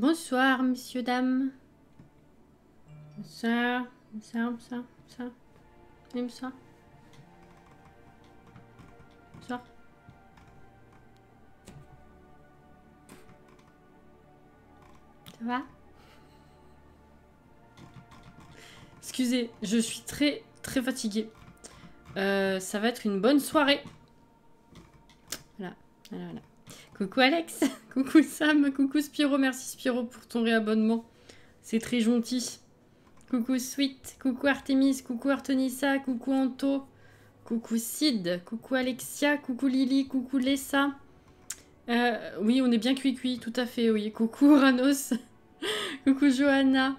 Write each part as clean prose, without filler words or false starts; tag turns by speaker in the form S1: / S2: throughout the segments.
S1: Bonsoir, messieurs, dames. Ça. Aime ça. Ça. Ça va? Excusez, je suis très fatiguée. Ça va être une bonne soirée. Voilà. Coucou Alex, coucou Sam, coucou Spiro, merci Spiro pour ton réabonnement. C'est très gentil. Coucou Sweet, coucou Artemis, coucou Artenissa, coucou Anto, coucou Sid, coucou Alexia, coucou Lily, coucou Lessa. Oui, on est bien cuit, tout à fait, oui. Coucou Ranos, coucou Johanna.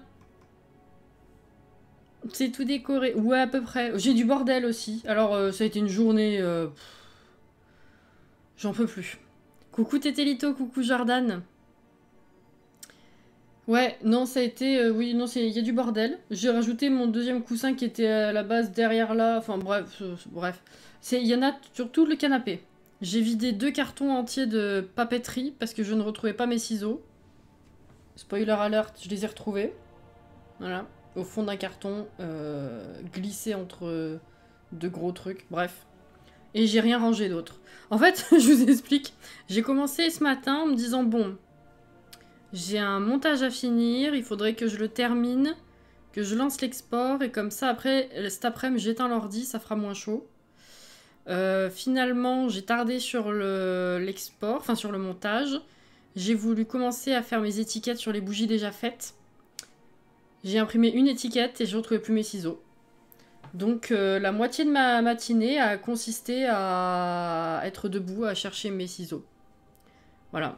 S1: C'est tout décoré. Ouais, à peu près. J'ai du bordel aussi. Alors, ça a été une journée... J'en peux plus. Coucou Tétélito, coucou Jordan. Ouais, non, ça a été... oui, non, il y a du bordel. J'ai rajouté mon deuxième coussin qui était à la base derrière là. Enfin, bref. Il y en a sur tout le canapé. J'ai vidé 2 cartons entiers de papeterie parce que je ne retrouvais pas mes ciseaux. Spoiler alert, je les ai retrouvés. Voilà. Au fond d'un carton, glissé entre 2 gros trucs. Bref. Et j'ai rien rangé d'autre. En fait, je vous explique. J'ai commencé ce matin en me disant, bon, j'ai un montage à finir, il faudrait que je le termine, que je lance l'export, et comme ça, après, cet après-midi, j'éteins l'ordi, ça fera moins chaud. Finalement, j'ai tardé sur l'export, enfin sur le montage. J'ai voulu commencer à faire mes étiquettes sur les bougies déjà faites. J'ai imprimé une étiquette et je ne retrouvais plus mes ciseaux. Donc la moitié de ma matinée a consisté à être debout, à chercher mes ciseaux. Voilà.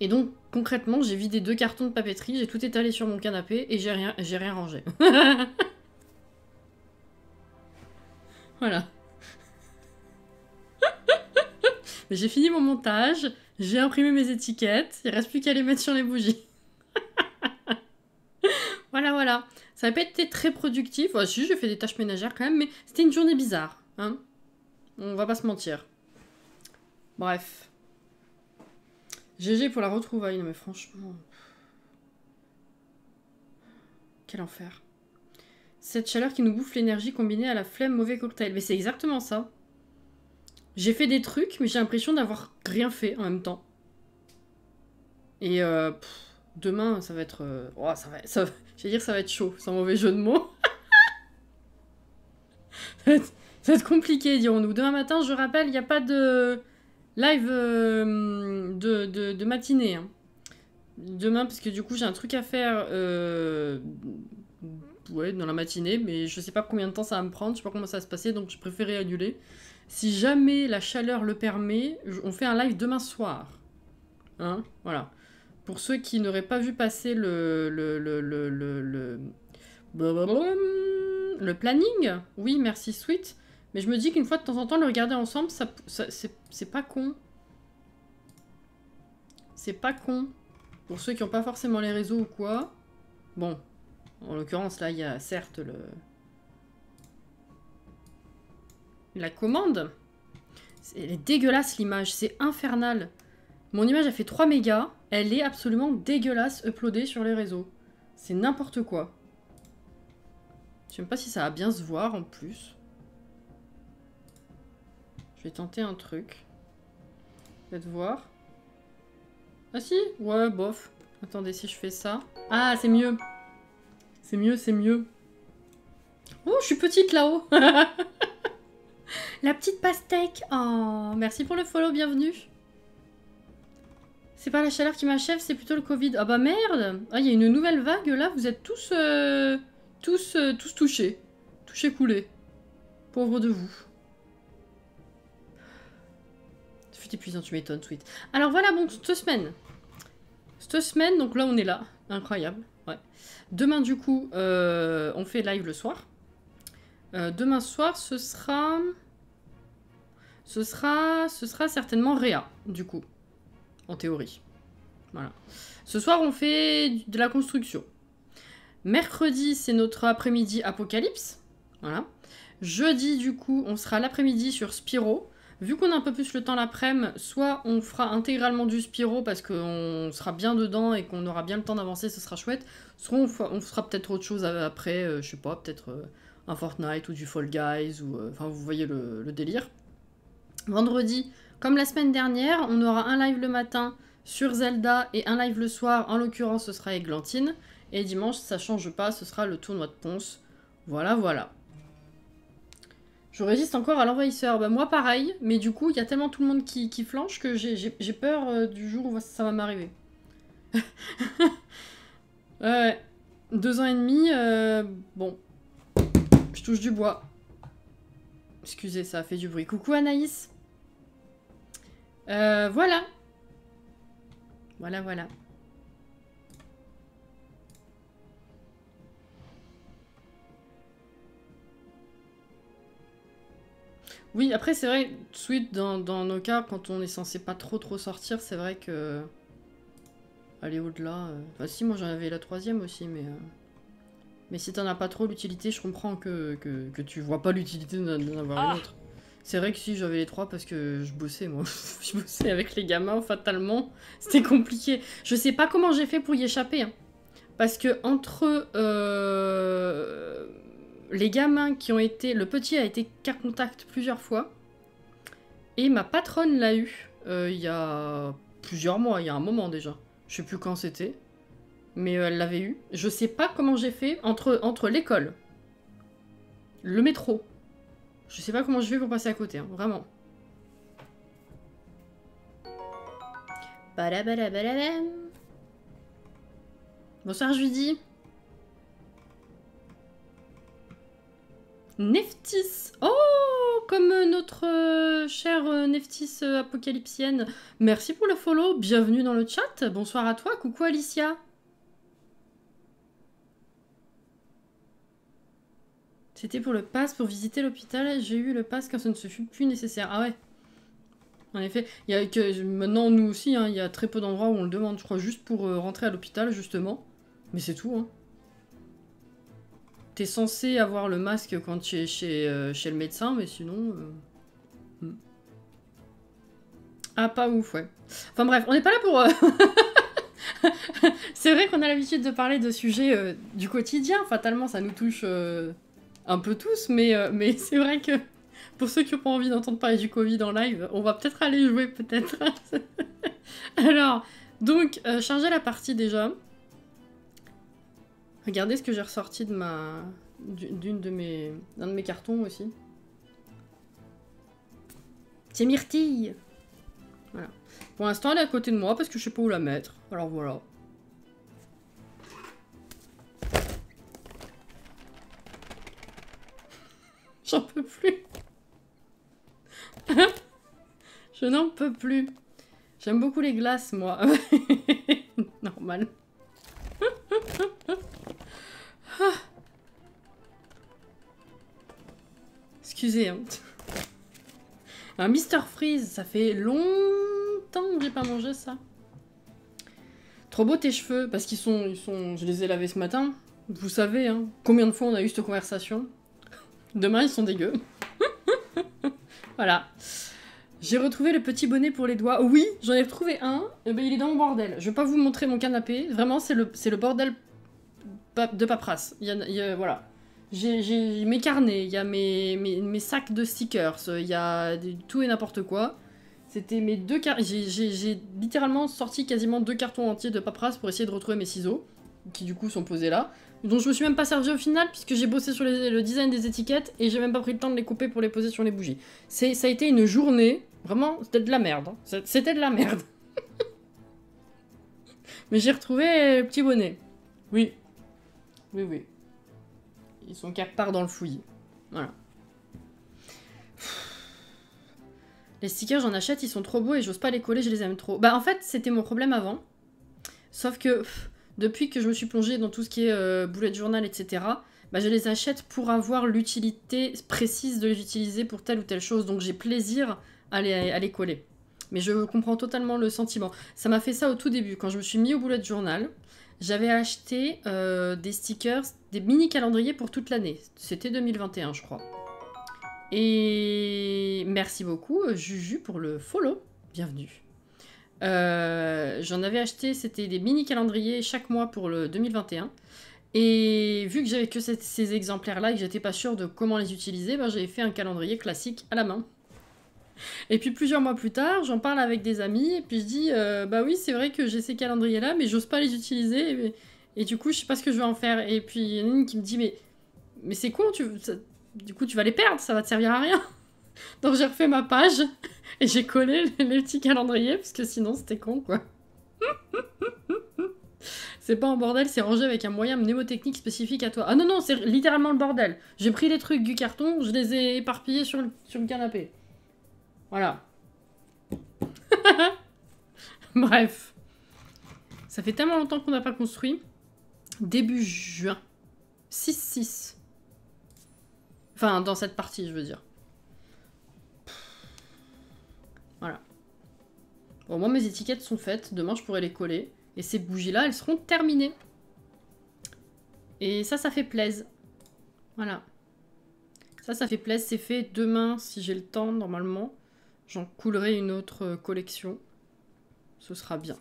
S1: Et donc concrètement, j'ai vidé 2 cartons de papeterie, j'ai tout étalé sur mon canapé et j'ai rien rangé. Voilà. Mais j'ai fini mon montage, j'ai imprimé mes étiquettes, il reste plus qu'à les mettre sur les bougies. Voilà. Ça n'a pas été très productif. Enfin, si, j'ai fait des tâches ménagères quand même, mais c'était une journée bizarre. Hein, on va pas se mentir. Bref. GG pour la retrouvaille. Non mais franchement... Quel enfer. Cette chaleur qui nous bouffe l'énergie combinée à la flemme, mauvais cocktail. Mais c'est exactement ça. J'ai fait des trucs, mais j'ai l'impression d'avoir rien fait en même temps. Et demain, ça va être... je vais dire ça va être chaud, sans mauvais jeu de mots. Ça va être compliqué, dirons-nous. Demain matin, je rappelle, il n'y a pas de live de matinée. Hein. Demain, parce que du coup, j'ai un truc à faire ouais, dans la matinée, mais je sais pas combien de temps ça va me prendre, je sais pas comment ça va se passer, donc je préférais annuler. Si jamais la chaleur le permet, on fait un live demain soir. Hein, voilà. Pour ceux qui n'auraient pas vu passer le planning, oui, merci Sweet. Mais je me dis qu'une fois de temps en temps, le regarder ensemble, c'est pas con. C'est pas con. Pour ceux qui n'ont pas forcément les réseaux ou quoi. Bon, en l'occurrence, là, il y a certes la commande. Elle est dégueulasse, l'image. C'est infernal. Mon image a fait 3 mégas. Elle est absolument dégueulasse uploadée sur les réseaux. C'est n'importe quoi. Je sais même pas si ça va bien se voir en plus. Je vais tenter un truc. Faites voir. Ah si? Ouais, bof. Attendez, si je fais ça... Ah, c'est mieux. C'est mieux. Oh, je suis petite là-haut. La petite pastèque. Oh, merci pour le follow, bienvenue. C'est pas la chaleur qui m'achève, c'est plutôt le Covid. Ah bah merde. Ah, il y a une nouvelle vague, là. Vous êtes tous touchés. Touchés coulés. Pauvre de vous. C'est épuisant, tu m'étonnes, Sweet. Alors voilà, bon, cette semaine, donc là, on est là. Incroyable. Ouais. Demain, du coup, on fait live le soir. Demain soir, ce sera certainement Réa, du coup. En théorie. Voilà. Ce soir, on fait de la construction. Mercredi, c'est notre après-midi Apocalypse. Voilà. Jeudi, du coup, on sera l'après-midi sur Spyro. vu qu'on a un peu plus le temps l'après-midi, soit on fera intégralement du Spyro parce qu'on sera bien dedans et qu'on aura bien le temps d'avancer, ce sera chouette. Soit on fera peut-être autre chose après, je sais pas, peut-être un Fortnite ou du Fall Guys, ou enfin vous voyez le délire. Vendredi, comme la semaine dernière, on aura un live le matin sur Zelda et un live le soir, en l'occurrence ce sera Églantine. Et dimanche, ça change pas, ce sera le tournoi de Ponce. Voilà, voilà. Je résiste encore à l'envahisseur. Bah moi pareil, mais du coup, il y a tellement tout le monde qui flanche que j'ai peur du jour où ça va m'arriver. Ouais, 2 ans et demi, bon. Je touche du bois. Excusez, ça a fait du bruit. Coucou Anaïs. Voilà. Voilà, voilà. Oui, après, c'est vrai, Sweet, dans nos cas, quand on est censé pas trop sortir, c'est vrai que... Aller au-delà... Enfin, si, moi j'en avais la 3e aussi, mais... Mais si t'en as pas trop l'utilité, je comprends que tu vois pas l'utilité d'en avoir une autre. C'est vrai que si, j'avais les 3 parce que je bossais, moi. Je bossais avec les gamins, fatalement. C'était compliqué. Je sais pas comment j'ai fait pour y échapper, hein. Parce que entre... les gamins qui ont été... Le petit a été cas contact plusieurs fois. Et ma patronne l'a eu il y a plusieurs mois, il y a un moment déjà. Je sais plus quand c'était. Mais elle l'avait eu. Je sais pas comment j'ai fait entre l'école, le métro. Je sais pas comment je fais pour passer à côté, hein, vraiment. Bonsoir, je lui dis. Neftis. Oh, comme notre chère Neftis apocalypsienne. Merci pour le follow. Bienvenue dans le chat. Bonsoir à toi. Coucou Alicia. C'était pour le pass pour visiter l'hôpital. J'ai eu le pass quand ça ne se fut plus nécessaire. Ah ouais. En effet, il y a que maintenant nous aussi, hein, il y a très peu d'endroits où on le demande, je crois, juste pour rentrer à l'hôpital justement. Mais c'est tout, hein. T'es censé avoir le masque quand tu es chez le médecin, mais sinon... Ah, pas ouf, ouais. Enfin bref, on n'est pas là pour... C'est vrai qu'on a l'habitude de parler de sujets du quotidien, fatalement ça nous touche un peu tous, mais c'est vrai que pour ceux qui n'ont pas envie d'entendre parler du Covid en live, on va peut-être aller jouer, peut-être. Alors, donc, charger la partie déjà. Regardez ce que j'ai ressorti de d'un de mes cartons aussi. C'est Myrtille. Voilà. Pour l'instant, elle est à côté de moi parce que je sais pas où la mettre. Alors voilà. J'en peux plus. Je n'en peux plus. J'aime beaucoup les glaces, moi. Normal. Excusez, hein. Un Mr Freeze, ça fait longtemps que j'ai pas mangé ça. Trop beau tes cheveux, parce qu'ils sont... Je les ai lavés ce matin. Vous savez, hein, combien de fois on a eu cette conversation. Demain, ils sont dégueux. Voilà. J'ai retrouvé le petit bonnet pour les doigts. Oui, j'en ai retrouvé un. Et ben, il est dans mon bordel. Je vais pas vous montrer mon canapé. Vraiment, c'est le bordel de paperasse. Voilà. J'ai mes carnets, il y a mes sacs de stickers, il y a tout et n'importe quoi. C'était mes 2 cartons. J'ai littéralement sorti quasiment 2 cartons entiers de paperasse pour essayer de retrouver mes ciseaux, qui du coup sont posés là. Dont je me suis même pas servi au final, puisque j'ai bossé sur le design des étiquettes et j'ai même pas pris le temps de les couper pour les poser sur les bougies. Ça a été une journée, vraiment, c'était de la merde. Hein. C'était de la merde. Mais j'ai retrouvé le petit bonnet. Oui. Oui, oui. Ils sont quelque part dans le fouillis. Voilà. Les stickers, j'en achète, ils sont trop beaux et j'ose pas les coller, je les aime trop. Bah en fait, c'était mon problème avant. Sauf que depuis que je me suis plongée dans tout ce qui est bullet journal, etc., bah je les achète pour avoir l'utilité précise de les utiliser pour telle ou telle chose. Donc j'ai plaisir à les coller. Mais je comprends totalement le sentiment. Ça m'a fait ça au tout début. Quand je me suis mis au bullet journal, j'avais acheté des stickers, des mini calendriers pour toute l'année. C'était 2021, je crois. Et merci beaucoup, Juju, pour le follow. Bienvenue. J'en avais acheté, c'était des mini calendriers chaque mois pour le 2021. Et vu que j'avais que ces exemplaires-là et que j'étais pas sûre de comment les utiliser, ben, j'avais fait un calendrier classique à la main. Et puis plusieurs mois plus tard, j'en parle avec des amis, et puis je dis, bah oui, c'est vrai que j'ai ces calendriers-là, mais j'ose pas les utiliser, et du coup, je sais pas ce que je vais en faire. Et puis il y en a une qui me dit, mais c'est con, du coup, tu vas les perdre, ça va te servir à rien. Donc j'ai refait ma page, et j'ai collé les petits calendriers, parce que sinon c'était con, quoi. C'est pas un bordel, c'est rangé avec un moyen mnémotechnique spécifique à toi. Ah non, non, c'est littéralement le bordel. J'ai pris les trucs du carton, je les ai éparpillés sur le canapé. Voilà. Bref. Ça fait tellement longtemps qu'on n'a pas construit. Début juin. 6-6. Enfin, dans cette partie, je veux dire. Voilà. Bon, moi, mes étiquettes sont faites. Demain, je pourrai les coller. Et ces bougies-là, elles seront terminées. Et ça fait plaisir. Voilà. Ça fait plaisir. C'est fait demain, si j'ai le temps, normalement. J'en coulerai une autre collection. Ce sera bien.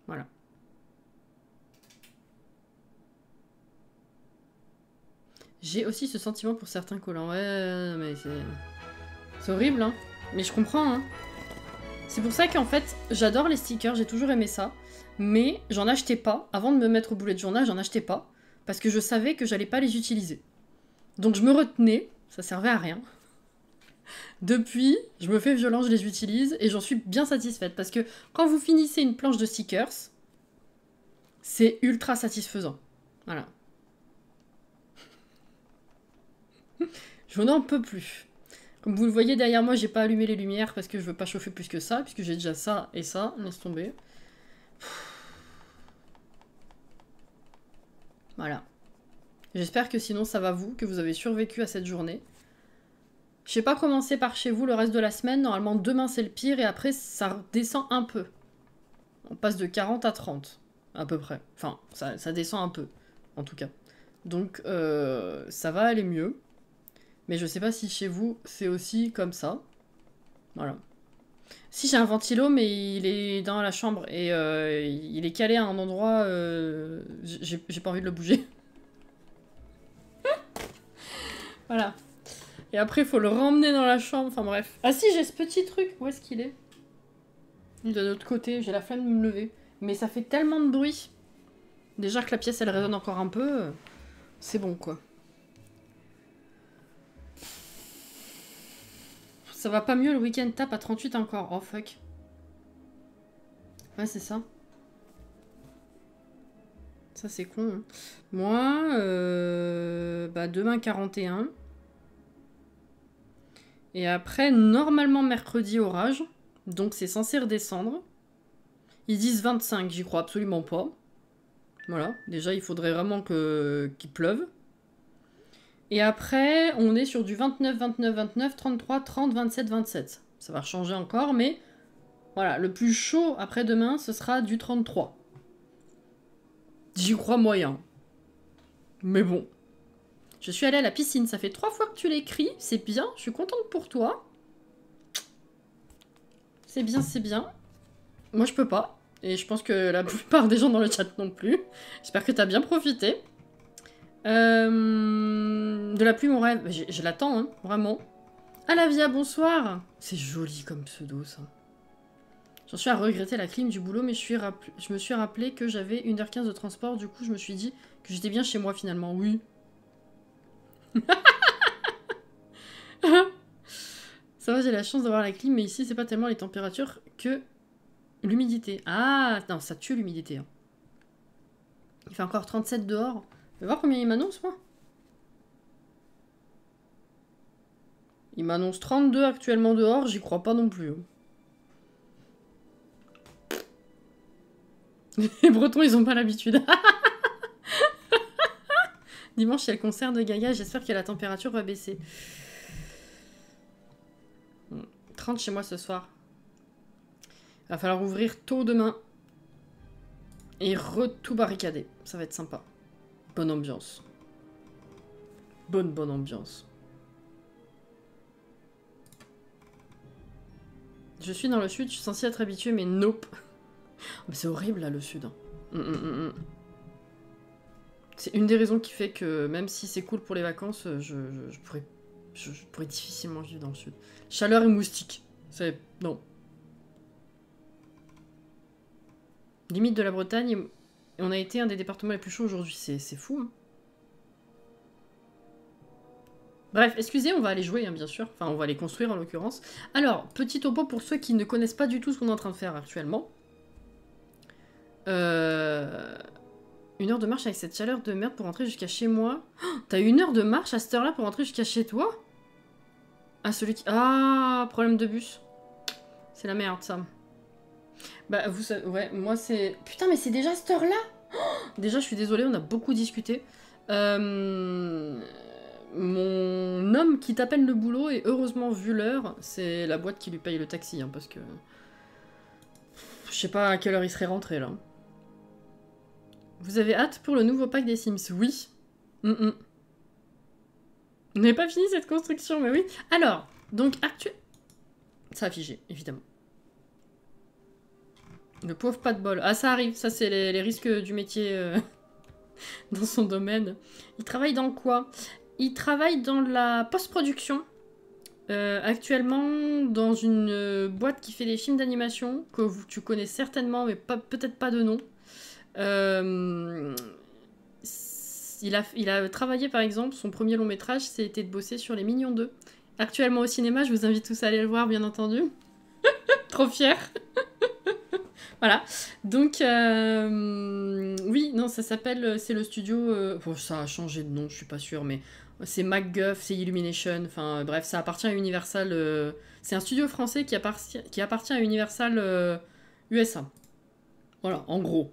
S1: Voilà. J'ai aussi ce sentiment pour certains collants. Ouais, mais c'est horrible, hein. Mais je comprends, hein. C'est pour ça qu'en fait, j'adore les stickers, j'ai toujours aimé ça. Mais j'en achetais pas. Avant de me mettre au bullet journal, j'en achetais pas. Parce que je savais que j'allais pas les utiliser. Donc je me retenais, ça servait à rien. Depuis, je me fais violence, je les utilise et j'en suis bien satisfaite. Parce que quand vous finissez une planche de stickers, c'est ultra satisfaisant. Voilà. Je n'en peux plus. Comme vous le voyez derrière moi, j'ai pas allumé les lumières parce que je veux pas chauffer plus que ça, puisque j'ai déjà ça et ça. Laisse tomber. Voilà. J'espère que sinon ça va vous, que vous avez survécu à cette journée. Je sais pas comment c'est par chez vous le reste de la semaine. Normalement, demain c'est le pire et après ça descend un peu. On passe de 40 à 30, à peu près. Enfin, ça descend un peu, en tout cas. Donc, ça va aller mieux. Mais je sais pas si chez vous, c'est aussi comme ça. Voilà. Si, j'ai un ventilo, mais il est dans la chambre. Et il est calé à un endroit... j'ai pas envie de le bouger. Voilà. Et après, il faut le remmener dans la chambre. Enfin, bref. Ah si, j'ai ce petit truc. Où est-ce qu'il est? De l'autre côté. J'ai la flemme de me lever. Mais ça fait tellement de bruit. Déjà que la pièce, elle résonne encore un peu. C'est bon, quoi. Ça va pas mieux, le week-end tape à 38 encore. Oh fuck. Ouais, c'est ça. Ça, c'est con. Hein. Moi, bah, demain 41. Et après, normalement, mercredi, orage. Donc, c'est censé redescendre. Ils disent 25, j'y crois absolument pas. Voilà. Déjà, il faudrait vraiment qu'il pleuve. Et après, on est sur du 29, 29, 29, 33, 30, 27, 27. Ça va changer encore, mais voilà, le plus chaud après-demain, ce sera du 33. J'y crois moyen. Mais bon. Je suis allée à la piscine, ça fait 3 fois que tu l'écris, c'est bien, je suis contente pour toi. C'est bien, c'est bien. Moi, je peux pas. Et je pense que la plupart des gens dans le chat non plus. J'espère que t'as bien profité. De la pluie, mon rêve. Je l'attends, hein, vraiment. Ah, Lavia, bonsoir. C'est joli comme pseudo, ça. J'en suis à regretter la clim du boulot, mais je me suis rappelé que j'avais 1h15 de transport. Du coup, je me suis dit que j'étais bien chez moi, finalement. Oui. Ça va, j'ai la chance d'avoir la clim, mais ici, c'est pas tellement les températures que l'humidité. Ah, non, ça tue l'humidité. Hein. Il fait encore 37 dehors. Je vais voir combien il m'annonce, moi. Il m'annonce 32 actuellement dehors, j'y crois pas non plus. Les Bretons, ils ont pas l'habitude. Dimanche, il y a le concert de Gaga, j'espère que la température va baisser. 30 chez moi ce soir. Il va falloir ouvrir tôt demain. Et tout barricader. Ça va être sympa. Bonne ambiance. Bonne ambiance. Je suis dans le sud, je suis censée être habituée, mais nope. Mais c'est horrible là, le sud. Hein. C'est une des raisons qui fait que même si c'est cool pour les vacances, je pourrais difficilement vivre dans le sud. Chaleur et moustiques. C'est... Non. Limite de la Bretagne, et on a été un des départements les plus chauds aujourd'hui. C'est fou, hein. Bref, excusez, on va aller jouer, hein, bien sûr. Enfin, on va aller construire, en l'occurrence. Alors, petit topo pour ceux qui ne connaissent pas du tout ce qu'on est en train de faire actuellement. 1 heure de marche avec cette chaleur de merde pour rentrer jusqu'à chez moi. Oh, t'as 1 heure de marche à cette heure-là pour rentrer jusqu'à chez toi? Ah, celui qui... Ah, problème de bus. C'est la merde, ça. Bah, vous savez... Ouais, moi, c'est... Putain, mais c'est déjà cette heure-là? Oh, déjà, je suis désolée, on a beaucoup discuté. Mon homme qui t'appelle le boulot, et heureusement, vu l'heure, c'est la boîte qui lui paye le taxi, hein, parce que... Je sais pas à quelle heure il serait rentré, là. Vous avez hâte pour le nouveau pack des Sims? Oui. On n'avait pas fini cette construction, mais oui. Alors, donc, ça a figé, évidemment. Le pauvre pas de bol. Ah, ça arrive, ça c'est les risques du métier dans son domaine. Il travaille dans quoi? Il travaille dans la post-production. Actuellement, dans une boîte qui fait des films d'animation, que tu connais certainement, mais peut-être pas de nom. Il a travaillé, par exemple, son premier long métrage, c'était de bosser sur Les Mignons 2. Actuellement au cinéma, je vous invite tous à aller le voir, bien entendu. Trop fière. Voilà. Donc, oui, non, ça s'appelle, c'est le studio... Bon, ça a changé de nom, je suis pas sûre, mais c'est MacGuff, c'est Illumination, enfin, bref, ça appartient à Universal... c'est un studio français qui appartient à Universal USA. Voilà, en gros.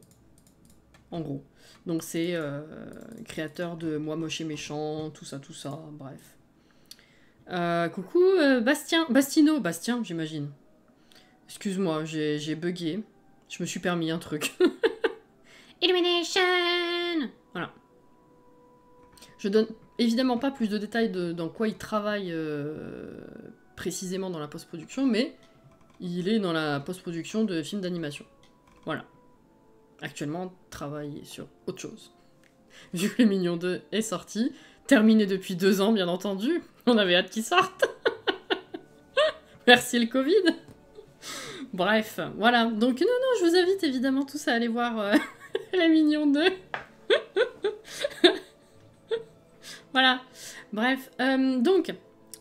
S1: En gros. Donc c'est créateur de Moi Moche et Méchant, tout ça, bref. Coucou Bastien, j'imagine. Excuse-moi, j'ai bugué. Je me suis permis un truc. Illumination. Voilà. Je donne évidemment pas plus de détails dans quoi il travaille précisément dans la post-production, mais il est dans la post-production de films d'animation. Voilà. Actuellement, travaille sur autre chose. Vu que Les Mignons 2 est sorti, terminé depuis 2 ans, bien entendu. On avait hâte qu'il sorte. Merci le Covid. Bref, voilà. Donc, non, je vous invite évidemment tous à aller voir Les Mignons 2. Voilà. Bref, donc,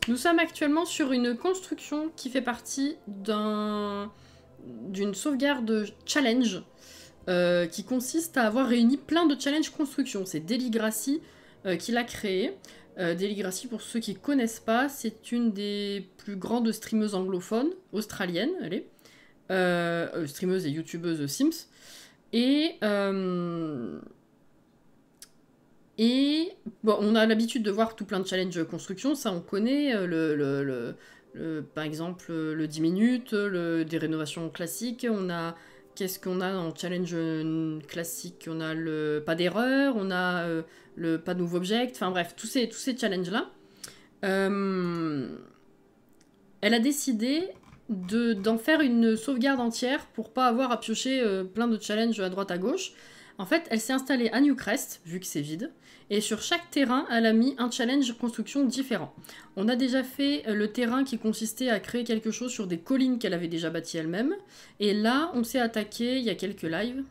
S1: nous sommes actuellement sur une construction qui fait partie d'une sauvegarde challenge qui consiste à avoir réuni plein de challenges construction. C'est Deligracy qui l'a créé. Deligracy, pour ceux qui ne connaissent pas, c'est une des plus grandes streameuses anglophones, australiennes, elle est. Streameuse et youtubeuse Sims. Et bon, on a l'habitude de voir tout plein de challenges construction, ça on connaît, par exemple le 10 minutes, des rénovations classiques, on a... Qu'est-ce qu'on a en challenge classique? On a le pas d'erreur, on a le pas de nouveau object, enfin bref, tous ces challenges-là. Elle a décidé d'en faire une sauvegarde entière pour pas avoir à piocher plein de challenges à droite à gauche. En fait, elle s'est installée à Newcrest, vu que c'est vide, et sur chaque terrain, elle a mis un challenge construction différent. On a déjà fait le terrain qui consistait à créer quelque chose sur des collines qu'elle avait déjà bâties elle-même, et là, on s'est attaqué, il y a quelques lives,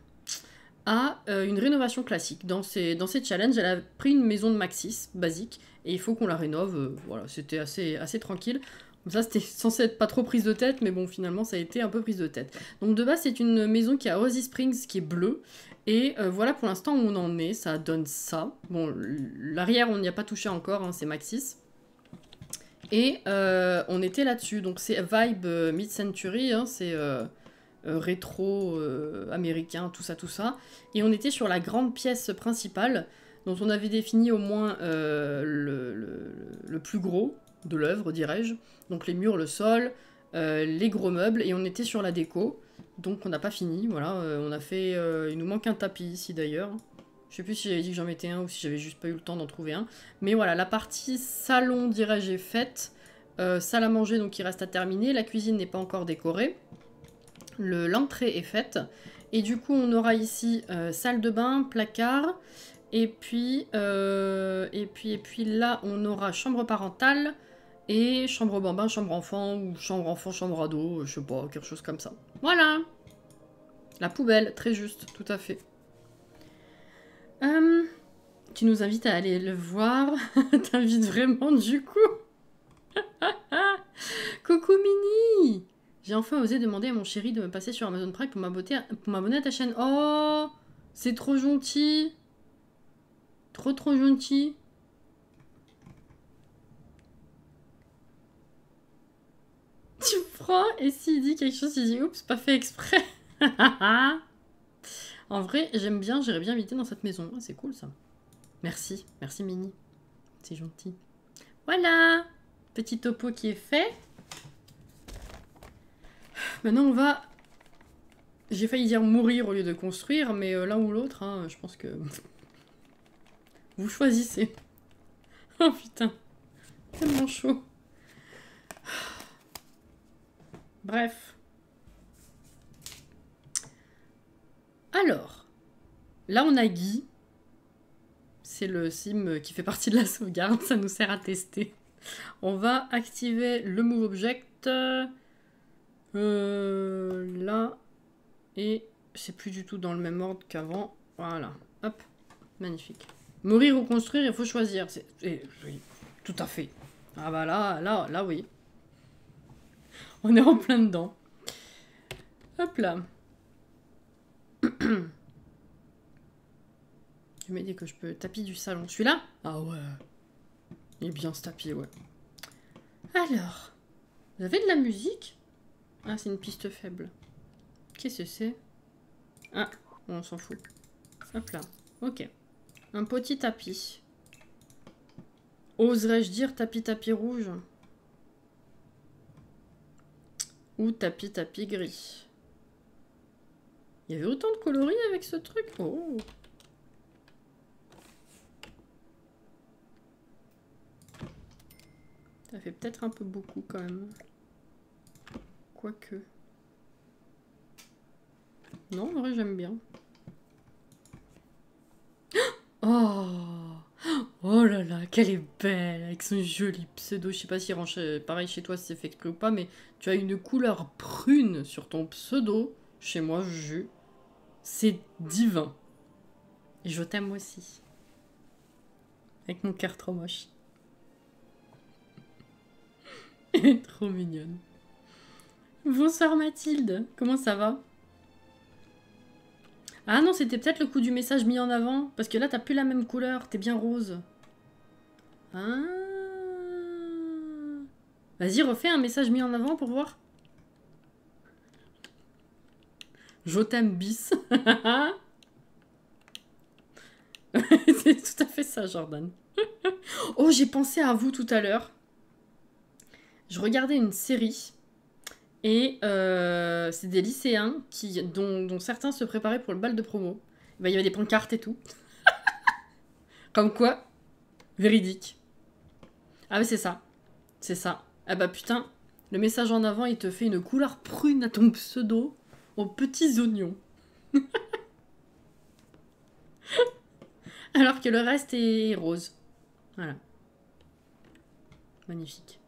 S1: à une rénovation classique. Dans ces challenges, elle a pris une maison de Maxis, basique, et il faut qu'on la rénove, voilà, c'était assez tranquille. Ça, c'était censé être pas trop prise de tête, mais bon, finalement, ça a été un peu prise de tête. Donc, de base, c'est une maison qui est à Rosy Springs, qui est bleue. Et voilà pour l'instant où on en est, ça donne ça. Bon, l'arrière, on n'y a pas touché encore, hein, c'est Maxis. Et on était là-dessus. Donc, c'est vibe mid-century, hein, c'est rétro américain, tout ça. Et on était sur la grande pièce principale, dont on avait défini au moins le plus gros de l'œuvre, dirais-je. Donc les murs, le sol, les gros meubles, et on était sur la déco. Donc on n'a pas fini, voilà. On a fait... il nous manque un tapis ici d'ailleurs. Je sais plus si j'avais dit que j'en mettais un ou si j'avais juste pas eu le temps d'en trouver un. Mais voilà, la partie salon, dirais-je, est faite. salle à manger, donc il reste à terminer. La cuisine n'est pas encore décorée. L'entrée est faite. Et du coup, on aura ici salle de bain, placard. Et puis là, on aura chambre parentale. Et chambre bambin, chambre enfant, ou chambre ado, je sais pas, quelque chose comme ça. Voilà! La poubelle, très juste, tout à fait. Tu nous invites à aller le voir. T'invites vraiment du coup. Coucou Mini! J'ai enfin osé demander à mon chéri de me passer sur Amazon Prime pour m'abonner à ta chaîne. Oh! C'est trop gentil! Trop gentil! Tu prends et s'il dit quelque chose, il dit oups, pas fait exprès. En vrai, j'aime bien, j'irais bien habiter dans cette maison. Ah, c'est cool ça. Merci, merci Mini. C'est gentil. Voilà! Petit topo qui est fait. Maintenant, on va... J'ai failli dire mourir au lieu de construire, mais l'un ou l'autre, hein, je pense que... Vous choisissez. Oh putain. Tellement chaud. Bref. Alors. Là, on a Guy. C'est le sim qui fait partie de la sauvegarde. Ça nous sert à tester. On va activer le Move Object. Là. Et c'est plus du tout dans le même ordre qu'avant. Voilà. Hop. Magnifique. Mourir ou construire, il faut choisir. Oui, tout à fait. Ah bah là, oui. On est en plein dedans. Hop là. Je me dis que je peux tapis du salon. Celui-là? Ah ouais. Il est bien ce tapis, ouais. Alors. Vous avez de la musique? Ah, c'est une piste faible. Qu'est-ce que c'est? Ah, on s'en fout. Hop là. Ok. Un petit tapis. Oserais-je dire tapis rouge? Ou tapis gris? Il y avait autant de coloris avec ce truc? Oh! Ça fait peut-être un peu beaucoup quand même. Quoique. Non, en vrai, j'aime bien. Oh! Oh là là, qu'elle est belle avec son joli pseudo. Je sais pas si range pareil chez toi si c'est fait exprès ou pas, mais tu as une couleur prune sur ton pseudo. Chez moi, c'est divin. Et je t'aime aussi. Avec mon cœur trop moche. Elle est trop mignonne. Bonsoir Mathilde, comment ça va? Ah non, c'était peut-être le coup du message mis en avant, parce que là, t'as plus la même couleur, t'es bien rose. Ah. Vas-y, refais un message mis en avant pour voir. Je t'aime bis. C'est tout à fait ça, Jordan. Oh, j'ai pensé à vous tout à l'heure. Je regardais une série et c'est des lycéens dont certains se préparaient pour le bal de promo. Ben, il y avait des pancartes et tout. Comme quoi, véridique. Ah mais c'est ça. C'est ça. Ah bah putain, le message en avant, il te fait une couleur prune à ton pseudo aux petits oignons. Alors que le reste est rose. Voilà. Magnifique.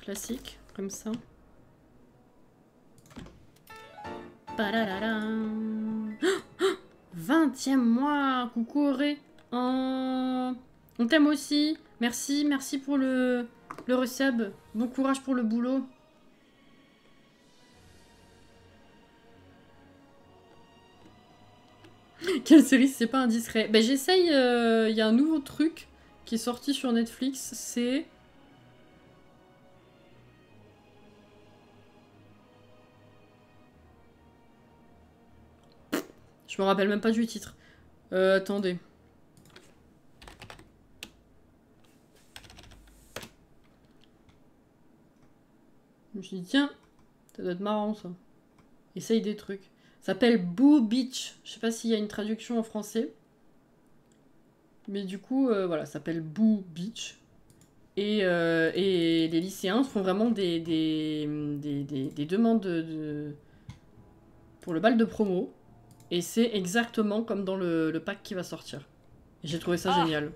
S1: Classique, comme ça. 20e mois. Coucou Auré. On t'aime aussi. Merci, merci pour le resub. Bon courage pour le boulot. Quelle série si c'est pas indiscret? Ben j'essaye, il y a un nouveau truc qui est sorti sur Netflix, c'est... Je me rappelle même pas du titre. Attendez. Je me suis dit, tiens, ça doit être marrant ça. Essaye des trucs. Ça s'appelle Boo Beach. Je sais pas s'il y a une traduction en français. Mais du coup, voilà, ça s'appelle Boo Beach. Et les lycéens font vraiment des demandes pour le bal de promo. Et c'est exactement comme dans le pack qui va sortir. J'ai trouvé ça génial.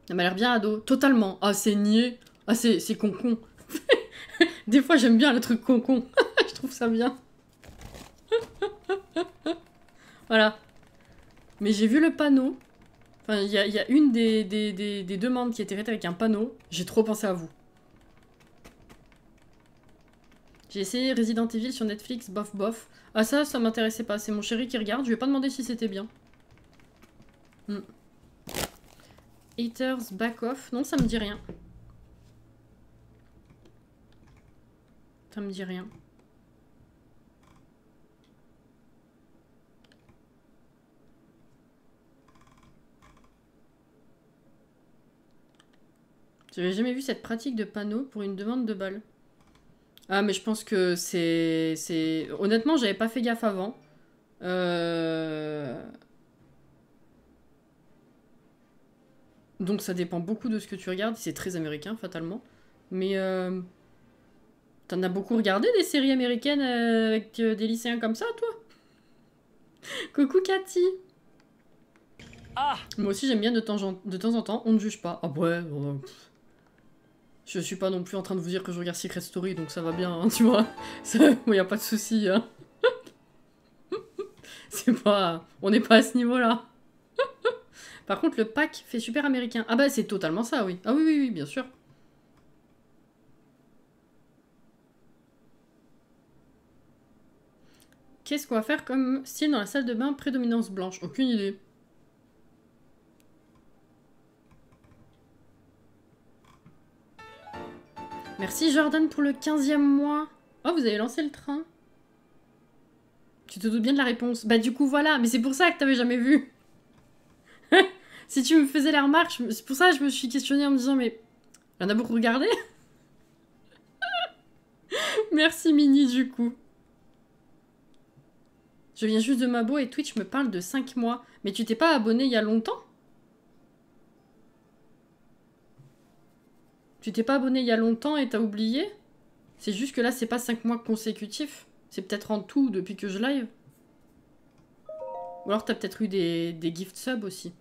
S1: Ça m'a l'air bien ado. Totalement. Ah, c'est niais. Ah, c'est con-con. Des fois, j'aime bien le truc con-con. Je trouve ça bien. Voilà. Mais j'ai vu le panneau. Enfin, il y a une des demandes qui était faite avec un panneau. J'ai trop pensé à vous. J'ai essayé Resident Evil sur Netflix, bof bof. Ah ça m'intéressait pas. C'est mon chéri qui regarde. Je lui ai pas demandé si c'était bien. Haters Back Off. Non, ça me dit rien. Ça me dit rien. J'avais jamais vu cette pratique de panneau pour une demande de balle. Ah, mais je pense que c'est... Honnêtement, j'avais pas fait gaffe avant. Donc ça dépend beaucoup de ce que tu regardes. C'est très américain, fatalement. Mais t'en as beaucoup regardé des séries américaines avec des lycéens comme ça, toi? Coucou Cathy. Moi aussi j'aime bien de temps en temps, on ne juge pas. Ah ouais, je suis pas non plus en train de vous dire que je regarde Secret Story, donc ça va bien, hein, tu vois. Moi y a pas de souci. Hein. C'est pas... On n'est pas à ce niveau-là. Par contre, le pack fait super américain. Ah bah c'est totalement ça, oui. Ah oui, bien sûr. Qu'est-ce qu'on va faire comme style dans la salle de bain prédominance blanche? Aucune idée. Merci Jordan pour le 15e mois. Oh, vous avez lancé le train. Tu te doutes bien de la réponse. Bah du coup, voilà. Mais c'est pour ça que t'avais jamais vu. Si tu me faisais la remarque, c'est pour ça que je me suis questionnée en me disant, mais... Il y en a beaucoup regardé. Merci Mini, du coup. Je viens juste de Mabo et Twitch me parle de 5 mois. Mais tu t'es pas abonné il y a longtemps? Tu t'es pas abonné il y a longtemps et t'as oublié? C'est juste que là, c'est pas 5 mois consécutifs. C'est peut-être en tout depuis que je live. Ou alors t'as peut-être eu des gift subs aussi.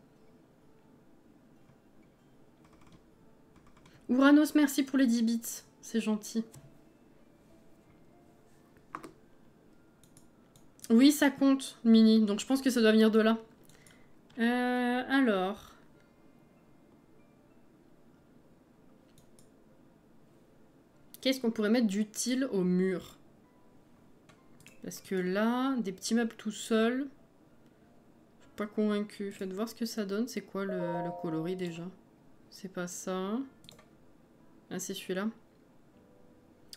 S1: Ouranos, merci pour les 10 bits. C'est gentil. Oui, ça compte, Mini. Donc je pense que ça doit venir de là. Alors... Qu'est-ce qu'on pourrait mettre d'utile au mur? Parce que là, des petits meubles tout seuls... Je suis pas convaincue. Faites voir ce que ça donne. C'est quoi le coloris déjà? C'est pas ça. Ah, c'est celui-là.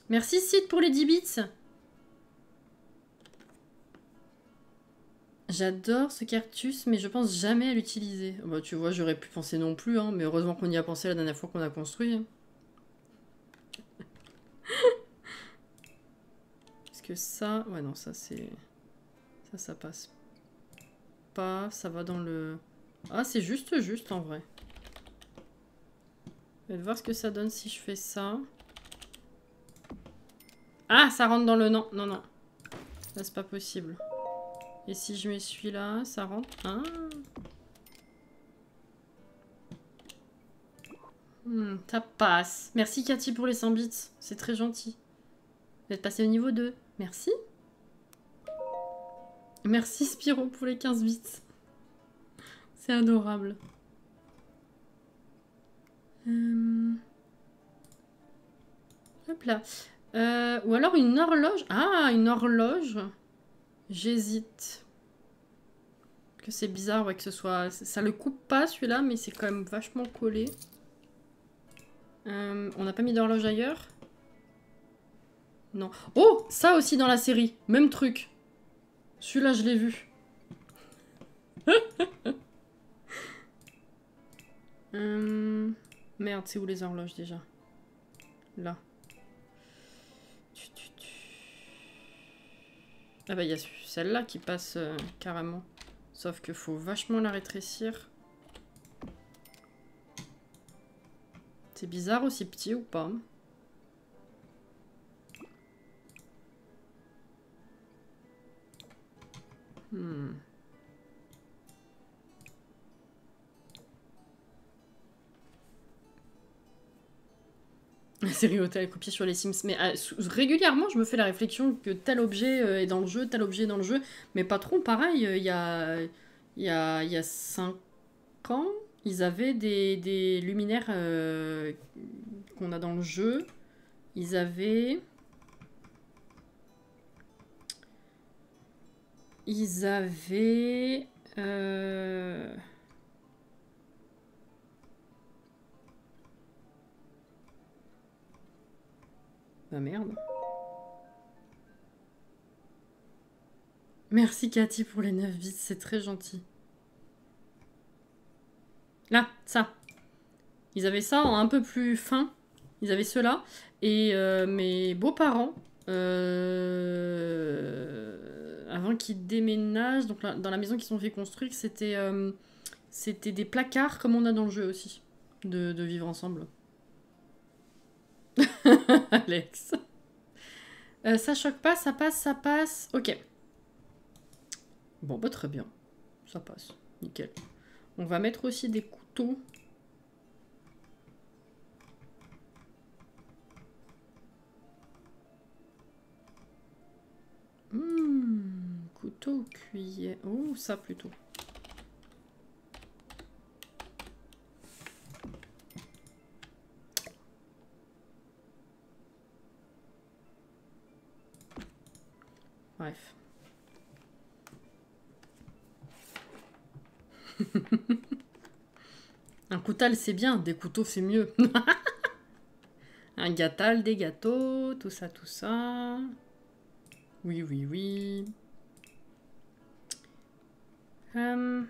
S1: Merci Sid pour les 10 bits. J'adore ce cactus, mais je pense jamais à l'utiliser. Bah, tu vois, j'aurais pu penser non plus, hein, mais heureusement qu'on y a pensé la dernière fois qu'on a construit. Hein. Parce que ça... Ouais, non, ça c'est... Ça passe pas. Ça va dans le... Ah, c'est juste en vrai. Je vais voir ce que ça donne si je fais ça. Ah, ça rentre dans le... Non. Là, c'est pas possible. Et si je mets celui-là, ça rentre... Ah. Ça passe. Merci Cathy pour les 100 bits. C'est très gentil. Vous êtes passé au niveau 2. Merci. Merci Spiro pour les 15 bits. C'est adorable. Hop là. Ou alors une horloge. Ah, une horloge. J'hésite. Que c'est bizarre ouais, que ce soit... Ça le coupe pas celui-là, mais c'est quand même vachement collé. On n'a pas mis d'horloge ailleurs? Non. Oh, ça aussi dans la série. Même truc. Celui-là, je l'ai vu. Merde, c'est où les horloges déjà? Là. Ah bah il y a celle-là qui passe carrément. Sauf qu'il faut vachement la rétrécir. C'est bizarre aussi petit ou pas? La série Hotel est copiée sur les Sims. Mais régulièrement, je me fais la réflexion que tel objet est dans le jeu, tel objet est dans le jeu. Mais pas trop, pareil, il y a 5 ans, ils avaient des luminaires qu'on a dans le jeu. Ils avaient... Ah merde. Merci Cathy pour les 9 bits, c'est très gentil. Là, ça. Ils avaient ça en un peu plus fin. Ils avaient cela. Et mes beaux-parents, avant qu'ils déménagent, donc là, dans la maison qu'ils sont fait construire, c'était des placards comme on a dans le jeu aussi. De vivre ensemble. Alex. Ça choque pas, ça passe, ça passe. Ok. Bon, bah très bien. Ça passe. Nickel. On va mettre aussi des couteaux. Couteau, cuillère. Oh, ça plutôt. Bref. Un coutal, c'est bien. Des couteaux, c'est mieux. Un gâtal, des gâteaux, tout ça, tout ça. Oui, oui, oui. On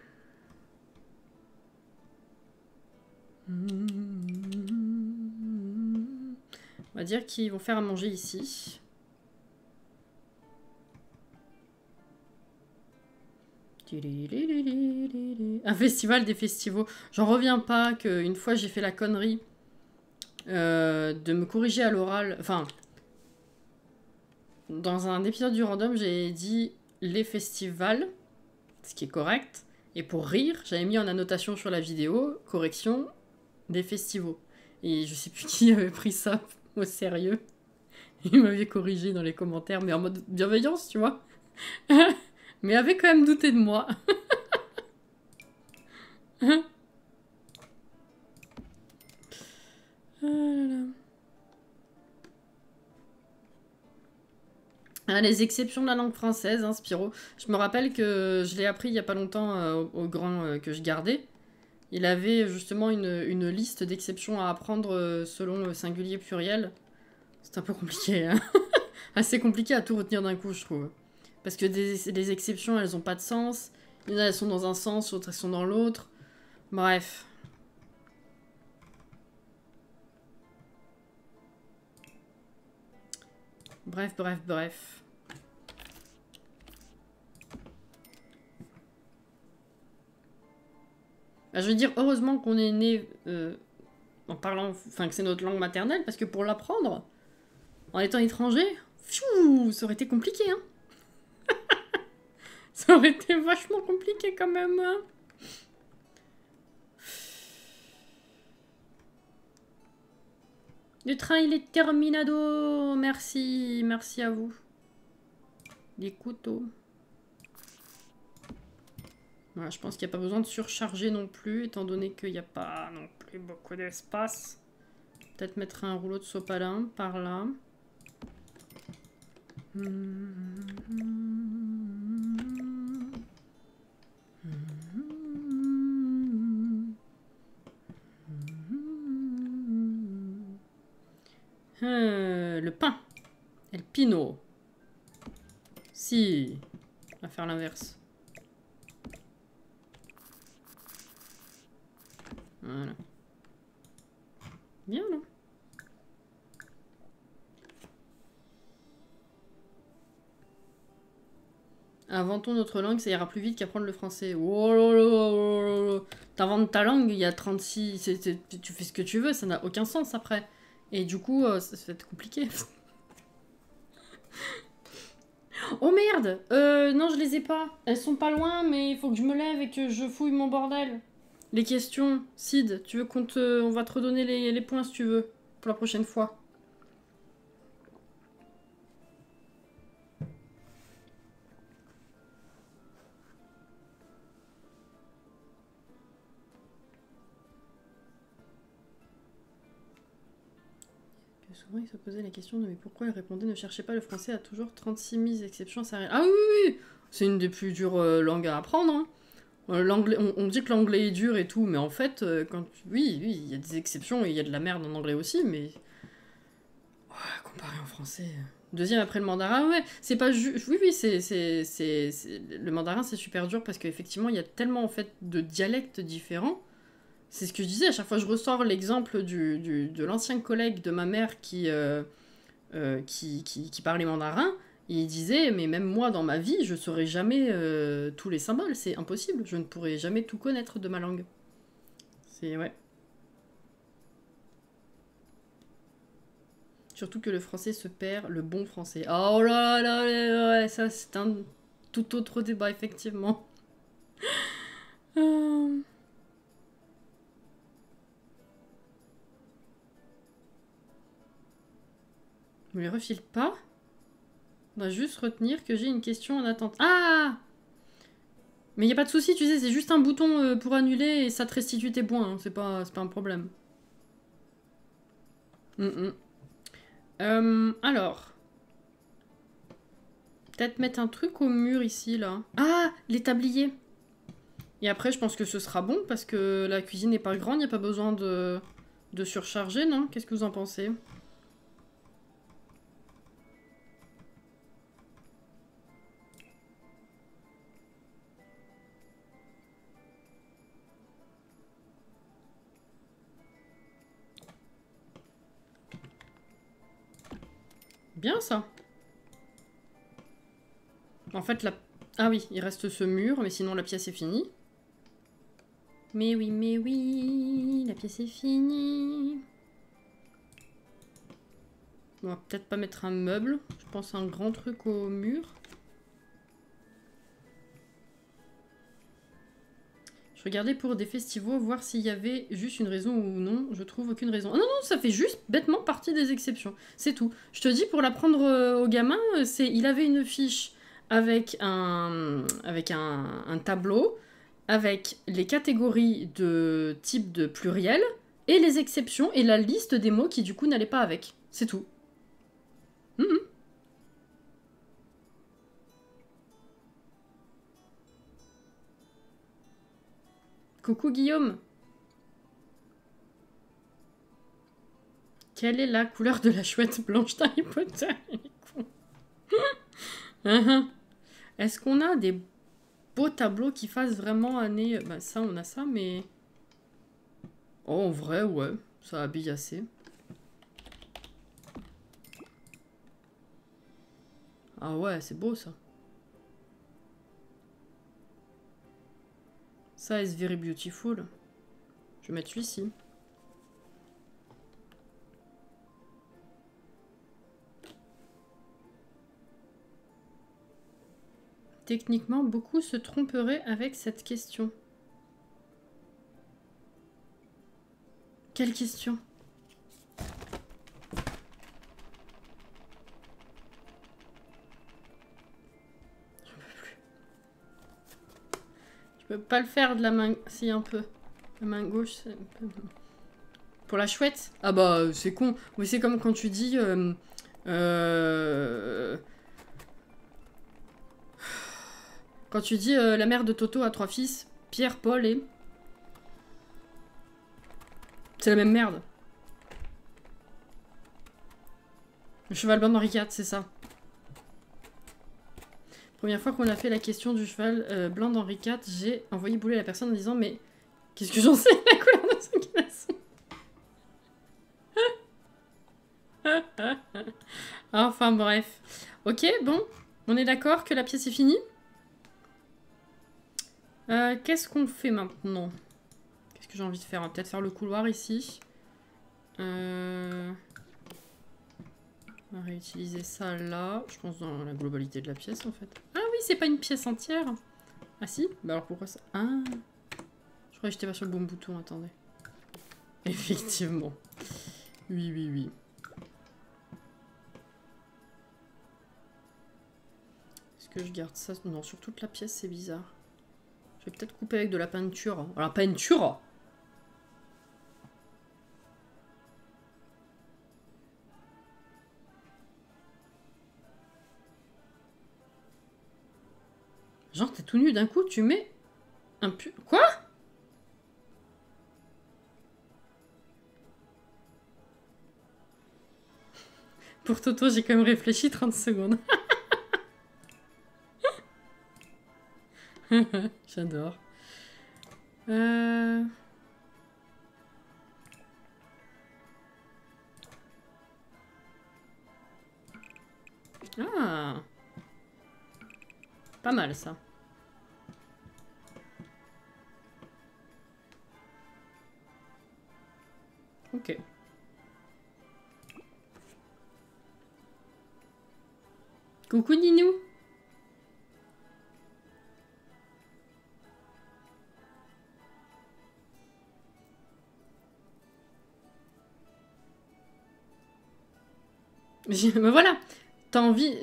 S1: va dire qu'ils vont faire à manger ici. Un festival des festivals. J'en reviens pas qu'une fois j'ai fait la connerie de me corriger à l'oral. Enfin, dans un épisode du random, j'ai dit les festivals, ce qui est correct. Et pour rire, j'avais mis en annotation sur la vidéo, correction, des festivals. Et je sais plus qui avait pris ça au sérieux. Il m'avait corrigé dans les commentaires, mais en mode bienveillance, tu vois. Mais avait quand même douté de moi. Ah, les exceptions de la langue française, hein, Spiro. Je me rappelle que je l'ai appris il n'y a pas longtemps au grand que je gardais. Il avait justement une liste d'exceptions à apprendre selon le singulier pluriel. C'est un peu compliqué, hein. Assez compliqué à tout retenir d'un coup, je trouve. Parce que les exceptions, elles n'ont pas de sens. Il y en a, elles sont dans un sens, d'autres, elles sont dans l'autre. Bref. Bref, bref, bref. Bah, je veux dire, heureusement qu'on est né en parlant, enfin que c'est notre langue maternelle, parce que pour l'apprendre, en étant étranger, pfiou, ça aurait été compliqué, hein. Ça aurait été vachement compliqué quand même, hein. Le train, il est terminado. Merci, merci à vous. Des couteaux. Voilà, je pense qu'il n'y a pas besoin de surcharger non plus, étant donné qu'il n'y a pas non plus beaucoup d'espace. Peut-être mettre un rouleau de sopalin par là. Le pain. El pino. Si. On va faire l'inverse. Voilà. Bien, là. Inventons notre langue, ça ira plus vite qu'apprendre le français. Oh là là là là là. T'inventes ta langue, il y a 36... tu fais ce que tu veux, ça n'a aucun sens après. Et du coup, ça va être compliqué. Oh merde, non, je les ai pas. Elles sont pas loin, mais il faut que je me lève et que je fouille mon bordel. Les questions, Sid, tu veux on va te redonner les points si tu veux, pour la prochaine fois. Souvent, il se posait la question de mais pourquoi il répondait ne cherchez pas le français a toujours 36 000 exceptions. Ça... Ah oui, oui, oui. C'est une des plus dures langues à apprendre. Hein. L'anglais, on dit que l'anglais est dur et tout, mais en fait, oui, oui, il y a des exceptions et il y a de la merde en anglais aussi, mais comparé en français. Deuxième après le mandarin, ouais, c'est pas juste. Oui, oui, le mandarin, c'est super dur parce qu'effectivement, il y a tellement en fait de dialectes différents. C'est ce que je disais, à chaque fois je ressors l'exemple de l'ancien collègue de ma mère qui parlait mandarin. Et il disait, mais même moi dans ma vie, je saurais jamais tous les symboles, c'est impossible, je ne pourrais jamais tout connaître de ma langue. C'est, ouais. Surtout que le français se perd, le bon français. Oh là là là, ouais, ça c'est un tout autre débat, effectivement. Je me les refile pas. On va juste retenir que j'ai une question en attente. Ah! Mais y a pas de souci, tu sais, c'est juste un bouton pour annuler et ça te restitue tes points. Hein. C'est pas un problème. Alors. Peut-être mettre un truc au mur ici, là. Ah! Les tabliers. Et après, je pense que ce sera bon parce que la cuisine n'est pas grande, il n'y a pas besoin de surcharger, non? Qu'est-ce que vous en pensez? Bien ça. En fait, ah oui, il reste ce mur, mais sinon la pièce est finie. Mais oui, la pièce est finie. On va peut-être pas mettre un meuble. Je pense à un grand truc au mur. Je regardais pour des festivals, voir s'il y avait juste une raison ou non. Je trouve aucune raison. Ah non, non, ça fait juste bêtement partie des exceptions. C'est tout. Je te dis, pour l'apprendre au gamin, il avait une fiche avec un tableau, avec les catégories de type de pluriel, et les exceptions, et la liste des mots qui du coup n'allaient pas avec. C'est tout. Coucou Guillaume. Quelle est la couleur de la chouette blanche d'Harry Potter? Est-ce qu'on a des beaux tableaux qui fassent vraiment année... Bah ça, on a ça, mais... Oh, en vrai, ouais. Ça habille assez. Ah ouais, c'est beau, ça. Ça, is very beautiful. Je vais mettre celui-ci. Techniquement, beaucoup se tromperaient avec cette question. Quelle question? Je peux pas le faire de la main... Si, un peu. La main gauche, c'est un peu... Pour la chouette? Ah bah, c'est con. Mais c'est comme quand tu dis... Quand tu dis la mère de Toto a 3 fils, Pierre, Paul et... C'est la même merde. Le cheval blanc d'Henri IV, c'est ça. Première fois qu'on a fait la question du cheval blanc d'Henri IV, j'ai envoyé bouler la personne en disant mais qu'est-ce que j'en sais la couleur de ce glaçon. Enfin bref. Ok, bon, on est d'accord que la pièce est finie? Qu'est-ce qu'on fait maintenant? Qu'est-ce que j'ai envie de faire? On va peut-être faire le couloir ici. On va réutiliser ça là. Je pense dans la globalité de la pièce en fait. Ah oui, c'est pas une pièce entière. Ah si? Bah alors pourquoi ça? Ah. Je croyais que j'étais pas sur le bon bouton, attendez. Effectivement. Oui, oui, oui. Est-ce que je garde ça? Non, sur toute la pièce, c'est bizarre. Je vais peut-être couper avec de la peinture. La peinture! Genre, t'es tout nu d'un coup, tu mets un pu... Quoi? Pour Toto, j'ai quand même réfléchi 30 secondes. J'adore. Ah. Pas mal, ça. Ok. Coucou Ninou. Mais voilà, t'as envie...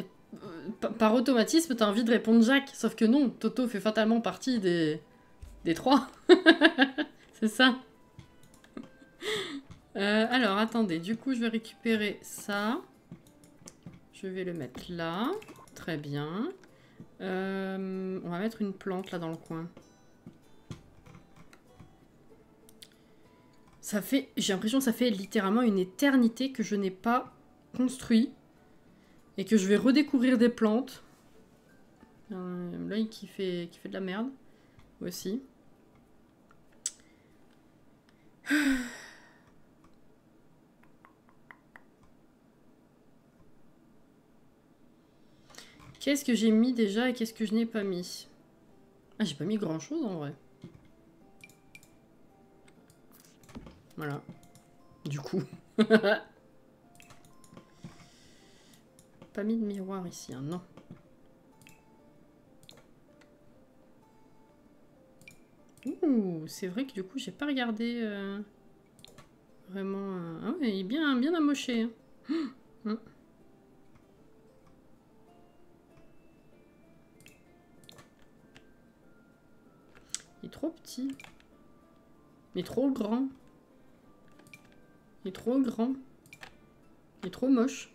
S1: Par automatisme, t'as envie de répondre Jacques. Sauf que non, Toto fait fatalement partie des trois. C'est ça. Alors, attendez. Du coup, je vais récupérer ça. Je vais le mettre là. Très bien. On va mettre une plante là dans le coin. Ça fait... J'ai l'impression que ça fait littéralement une éternité que je n'ai pas construit. Et que je vais redécouvrir des plantes. L'œil qui fait de la merde. Aussi. Qu'est-ce que j'ai mis déjà et qu'est-ce que je n'ai pas mis? Ah, j'ai pas mis grand chose en vrai. Voilà. Du coup. Pas mis de miroir ici, hein, non. Ouh, c'est vrai que du coup, j'ai pas regardé vraiment... Ah ouais, il est bien, bien amoché. Hein. Il est trop petit. Il est trop grand. Il est trop grand. Il est trop moche.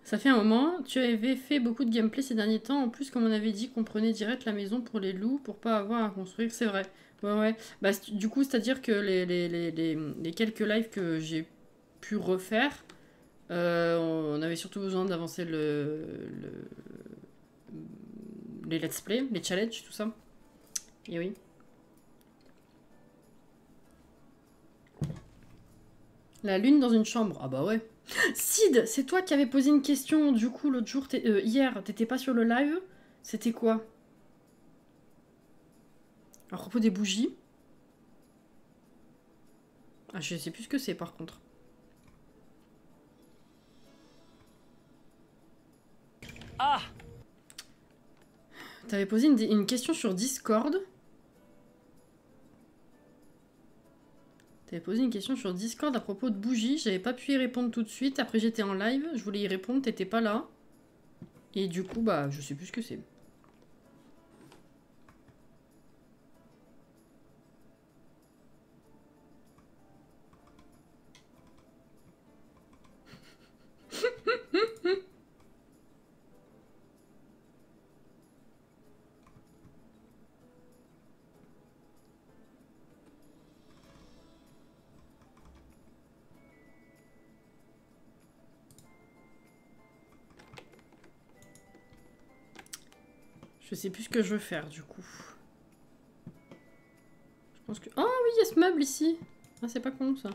S1: Ça fait un moment, tu avais fait beaucoup de gameplay ces derniers temps. En plus, comme on avait dit qu'on prenait direct la maison pour les loups, pour pas avoir à construire, c'est vrai. Ouais, ouais. Bah, du coup, c'est-à-dire que les quelques lives que j'ai pu refaire, on avait surtout besoin d'avancer les let's play, les challenges, tout ça. Et oui. La lune dans une chambre. Ah bah ouais. Sid, c'est toi qui avais posé une question du coup l'autre jour, hier, t'étais pas sur le live? C'était quoi? À propos des bougies? Ah, je sais plus ce que c'est par contre.
S2: Ah!
S1: T'avais posé une question sur Discord. T'avais posé une question sur Discord à propos de bougies. J'avais pas pu y répondre tout de suite. Après, j'étais en live. Je voulais y répondre. T'étais pas là. Et du coup, bah, je sais plus ce que c'est. Je sais plus ce que je veux faire, du coup. Je pense que... Oh oui, il y a ce meuble ici. Ah, c'est pas con, ça.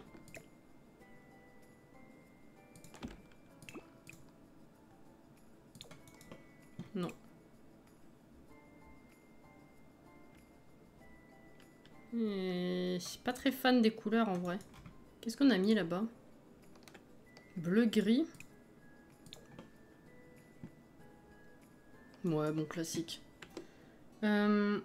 S1: Je suis pas très fan des couleurs en vrai. Qu'est-ce qu'on a mis là-bas? Bleu-gris. Ouais, bon, classique. Ouais,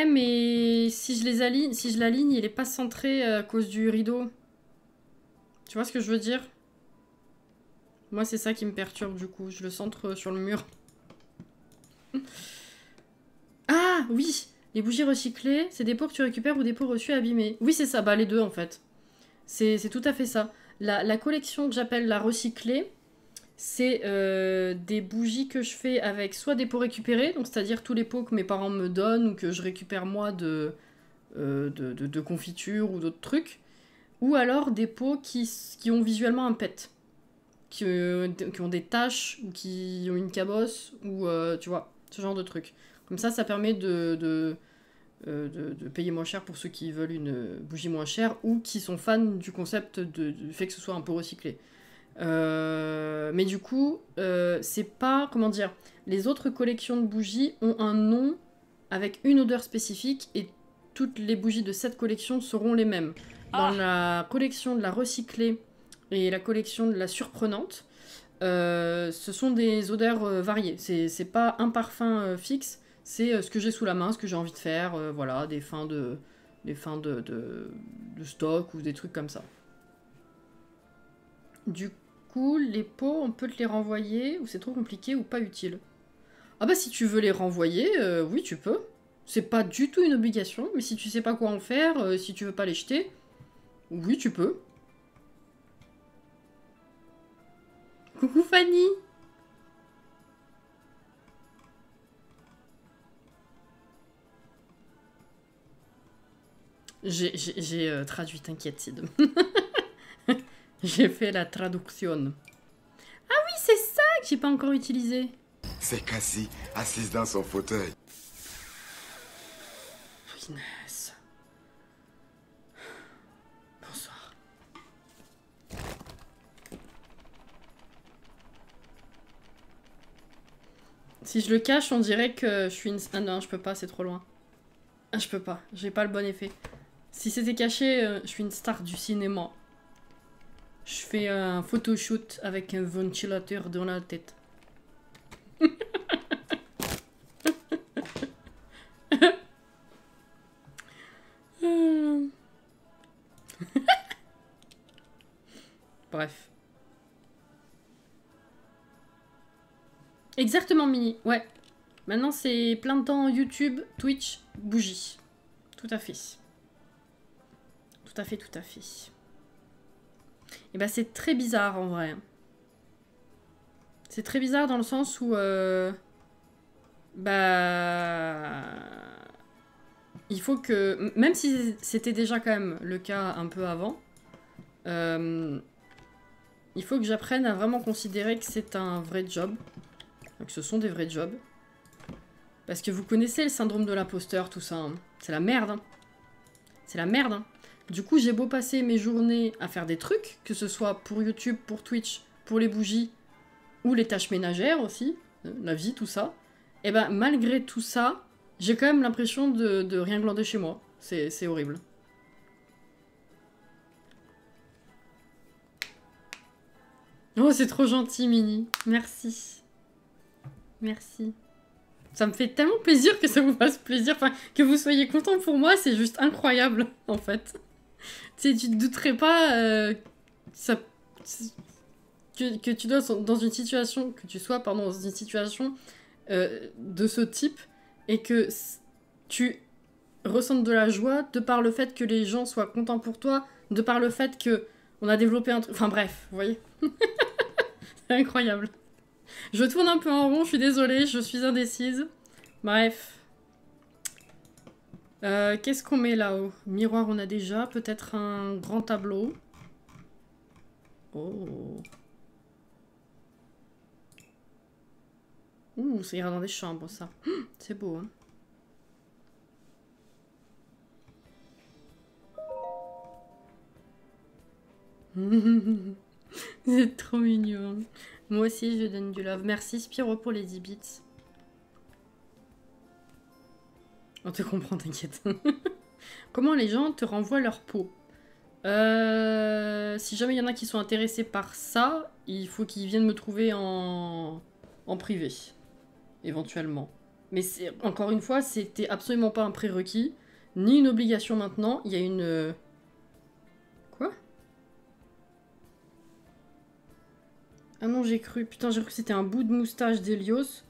S1: mais si je les aligne, si je l'aligne, il est pas centré à cause du rideau. Tu vois ce que je veux dire? Moi, c'est ça qui me perturbe du coup. Je le centre sur le mur. Ah, oui! Les bougies recyclées, c'est des pots que tu récupères ou des pots reçus abîmés. Oui, c'est ça. Bah, les deux en fait. C'est tout à fait ça. La collection que j'appelle la recyclée, c'est des bougies que je fais avec soit des pots récupérés, donc c'est-à-dire tous les pots que mes parents me donnent ou que je récupère moi de confiture ou d'autres trucs, ou alors des pots qui ont visuellement un pet, qui ont des taches ou qui ont une cabosse, ou tu vois, ce genre de trucs. Comme ça permet de payer moins cher pour ceux qui veulent une bougie moins chère ou qui sont fans du concept du fait que ce soit un peu recyclé. Mais du coup, c'est pas... Comment dire? Les autres collections de bougies ont un nom avec une odeur spécifique et toutes les bougies de cette collection seront les mêmes. Dans la collection de la recyclée et la collection de la surprenante, ce sont des odeurs variées. C'est pas un parfum fixe, c'est ce que j'ai sous la main, ce que j'ai envie de faire, voilà, des fins de stock ou des trucs comme ça. Du coup, les pots, on peut te les renvoyer ou c'est trop compliqué ou pas utile? Ah bah si tu veux les renvoyer, oui tu peux. C'est pas du tout une obligation, mais si tu sais pas quoi en faire, si tu veux pas les jeter, oui tu peux. Coucou Fanny! J'ai traduit, t'inquiète Sid. J'ai fait la traduction. Ah oui, c'est ça que j'ai pas encore utilisé.
S2: C'est Cassie, assise dans son fauteuil.
S1: Finesse. Bonsoir. Si je le cache, on dirait que je suis une... Ah non, je peux pas, c'est trop loin. Ah, je peux pas, j'ai pas le bon effet. Si c'était caché, je suis une star du cinéma. Je fais un photoshoot avec un ventilateur dans la tête. Bref. Exactement, Mini, ouais. Maintenant, c'est plein de temps YouTube, Twitch, bougie. Tout à fait. Tout à fait, tout à fait. Et bah, c'est très bizarre, en vrai. C'est très bizarre dans le sens où... bah... Il faut que... Même si c'était déjà quand même le cas un peu avant, il faut que j'apprenne à vraiment considérer que c'est un vrai job. Que ce sont des vrais jobs. Parce que vous connaissez le syndrome de l'imposteur, tout ça. Hein. C'est la merde. Hein. C'est la merde. Hein. Du coup, j'ai beau passer mes journées à faire des trucs, que ce soit pour YouTube, pour Twitch, pour les bougies, ou les tâches ménagères aussi, la vie, tout ça. Et ben, malgré tout ça, j'ai quand même l'impression de rien glander chez moi. C'est horrible. Oh, c'est trop gentil, Mini. Merci. Merci. Ça me fait tellement plaisir que ça vous fasse plaisir. Enfin, que vous soyez content pour moi, c'est juste incroyable, en fait. Tu sais, tu te douterais pas ça, que tu dois dans une situation, que tu sois, pardon, dans une situation de ce type et que tu ressentes de la joie de par le fait que les gens soient contents pour toi, de par le fait que on a développé un truc. Enfin bref, vous voyez. C'est incroyable. Je tourne un peu en rond, je suis désolée, je suis indécise. Bref. Qu'est-ce qu'on met là-haut? Miroir, on a déjà. Peut-être un grand tableau. Oh. Ouh, ça ira dans des chambres, ça. C'est beau, hein. C'est trop mignon. Moi aussi, je donne du love. Merci Spiro pour les 10 bits. On te comprend, t'inquiète. Comment les gens te renvoient leur peau? Si jamais il y en a qui sont intéressés par ça, il faut qu'ils viennent me trouver en privé, éventuellement. Mais encore une fois, c'était absolument pas un prérequis, ni une obligation maintenant. Il y a une... Quoi? Ah non, j'ai cru. Putain, j'ai cru que c'était un bout de moustache d'Hélios.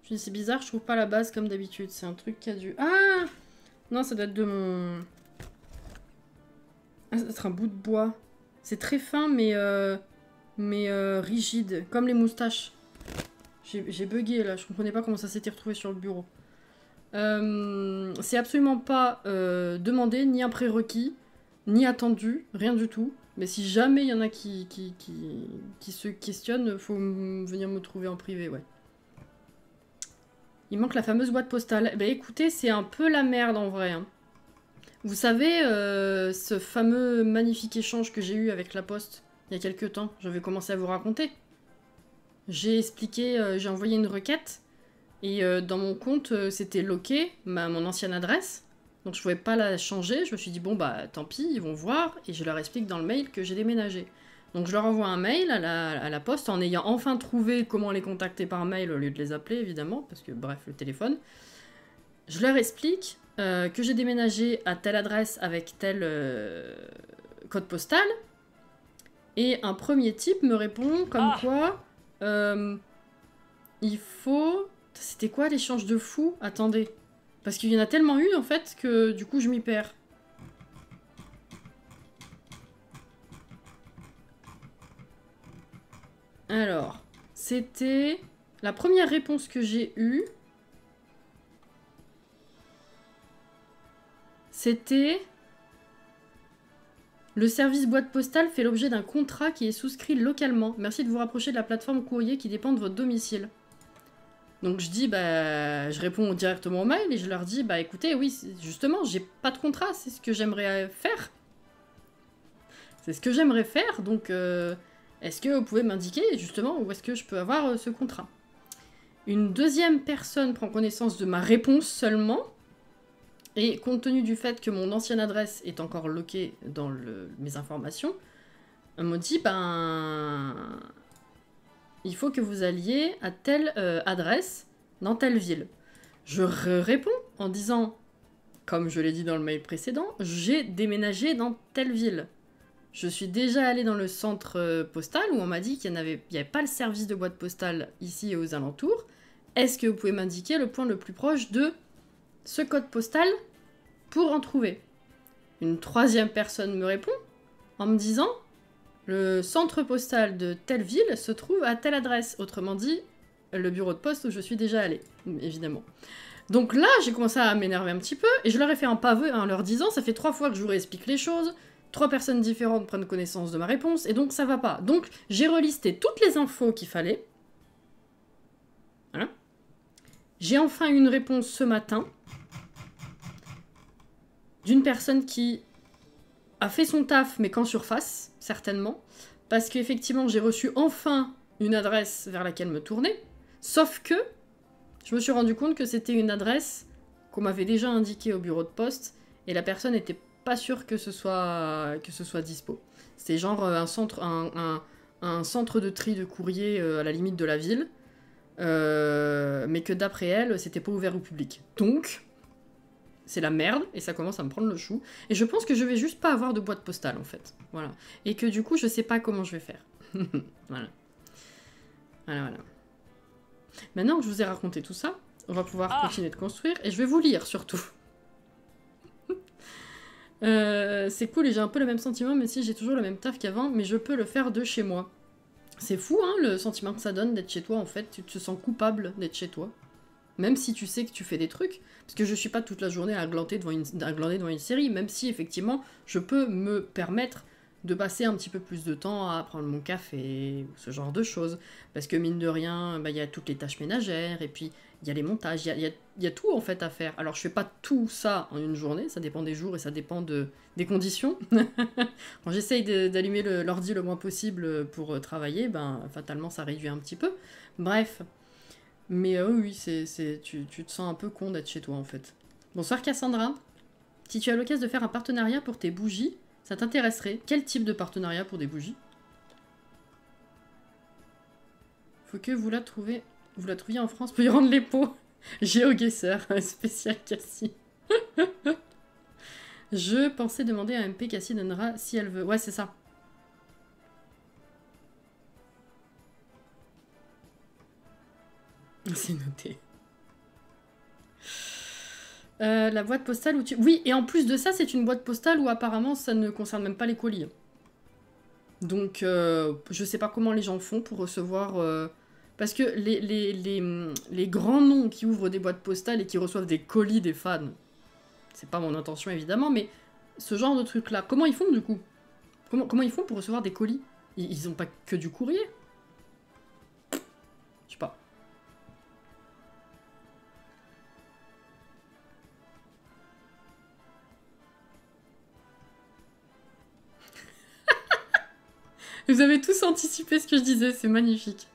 S1: Je dis, c'est bizarre, je trouve pas la base comme d'habitude. C'est un truc qui a dû... Ah! Non, ça doit être de mon... Ah, ça doit être un bout de bois. C'est très fin, mais rigide, comme les moustaches. J'ai bugué, là. Je comprenais pas comment ça s'était retrouvé sur le bureau. C'est absolument pas demandé, ni un prérequis, ni attendu, rien du tout. Mais si jamais il y en a qui se questionnent, faut venir me trouver en privé, ouais. Il manque la fameuse boîte postale. Bah écoutez, c'est un peu la merde en vrai. Hein. Vous savez, ce fameux magnifique échange que j'ai eu avec la poste il y a quelques temps, je vais commencer à vous raconter. J'ai expliqué, j'ai envoyé une requête, et dans mon compte, c'était loqué, mon ancienne adresse. Donc je pouvais pas la changer, je me suis dit bon bah tant pis, ils vont voir, et je leur explique dans le mail que j'ai déménagé. Donc je leur envoie un mail à la poste en ayant enfin trouvé comment les contacter par mail au lieu de les appeler évidemment, parce que bref, le téléphone. Je leur explique que j'ai déménagé à telle adresse avec tel code postal, et un premier type me répond comme quoi il faut... C'était quoi l'échange de fou? Attendez. Parce qu'il y en a tellement eu en fait que du coup je m'y perds. Alors, c'était la première réponse que j'ai eue. C'était... Le service boîte postale fait l'objet d'un contrat qui est souscrit localement. Merci de vous rapprocher de la plateforme courrier qui dépend de votre domicile. Donc je dis, bah, je réponds directement au mail et je leur dis, bah écoutez, oui, justement, j'ai pas de contrat, c'est ce que j'aimerais faire. C'est ce que j'aimerais faire, donc est-ce que vous pouvez m'indiquer justement où est-ce que je peux avoir ce contrat? Une deuxième personne prend connaissance de ma réponse seulement, et compte tenu du fait que mon ancienne adresse est encore loquée dans mes informations, elle m'a dit, ben... il faut que vous alliez à telle adresse dans telle ville. Je réponds en disant, comme je l'ai dit dans le mail précédent, j'ai déménagé dans telle ville. Je suis déjà allée dans le centre postal où on m'a dit qu'il n'y avait pas le service de boîte postale ici et aux alentours. Est-ce que vous pouvez m'indiquer le point le plus proche de ce code postal pour en trouver? Une troisième personne me répond en me disant... Le centre postal de telle ville se trouve à telle adresse. Autrement dit, le bureau de poste où je suis déjà allée, évidemment. Donc là, j'ai commencé à m'énerver un petit peu, et je leur ai fait un paveu en leur disant, ça fait 3 fois que je vous réexplique les choses, 3 personnes différentes prennent connaissance de ma réponse, et donc ça va pas. Donc j'ai relisté toutes les infos qu'il fallait. Voilà. J'ai enfin une réponse ce matin d'une personne qui a fait son taf, mais qu'en surface, certainement, parce qu'effectivement, j'ai reçu enfin une adresse vers laquelle me tourner, sauf que je me suis rendu compte que c'était une adresse qu'on m'avait déjà indiquée au bureau de poste, et la personne n'était pas sûre que ce soit dispo. C'était genre un centre de tri de courrier à la limite de la ville, mais que d'après elle, c'était pas ouvert au public. Donc... c'est la merde, et ça commence à me prendre le chou. Et je pense que je vais juste pas avoir de boîte postale, en fait. Voilà. Et que du coup, je sais pas comment je vais faire. Voilà. Voilà. Maintenant que je vous ai raconté tout ça, on va pouvoir continuer de construire, et je vais vous lire, surtout. C'est cool, et j'ai un peu le même sentiment, même si j'ai toujours le même taf qu'avant, mais je peux le faire de chez moi. C'est fou, hein, le sentiment que ça donne d'être chez toi, en fait. Tu te sens coupable d'être chez toi. Même si tu sais que tu fais des trucs, parce que je suis pas toute la journée à glander devant une série, même si effectivement je peux me permettre de passer un petit peu plus de temps à prendre mon café, ou ce genre de choses, parce que mine de rien, bah, y a toutes les tâches ménagères, et puis il y a les montages, il y a tout en fait à faire. Alors je fais pas tout ça en une journée, ça dépend des jours et ça dépend des conditions. Quand j'essaye d'allumer l'ordi le moins possible pour travailler, ben fatalement ça réduit un petit peu. Bref... Mais oui, tu te sens un peu con d'être chez toi, en fait. Bonsoir Cassandra. Si tu as l'occasion de faire un partenariat pour tes bougies, ça t'intéresserait. Quel type de partenariat pour des bougies? Faut que vous la trouviez en France pour y rendre les pots. GeoGuessr, spécial Cassie. Je pensais demander à MP, Cassie donnera si elle veut. Ouais, c'est ça. C'est noté. La boîte postale où tu... Oui, et en plus de ça, c'est une boîte postale où apparemment ça ne concerne même pas les colis. Donc, je sais pas comment les gens font pour recevoir... Parce que les grands noms qui ouvrent des boîtes postales et qui reçoivent des colis des fans, c'est pas mon intention évidemment, mais ce genre de truc-là, comment ils font du coup? Comment ils font pour recevoir des colis? Ils ont pas que du courrier? Je sais pas. Vous avez tous anticipé ce que je disais, c'est magnifique.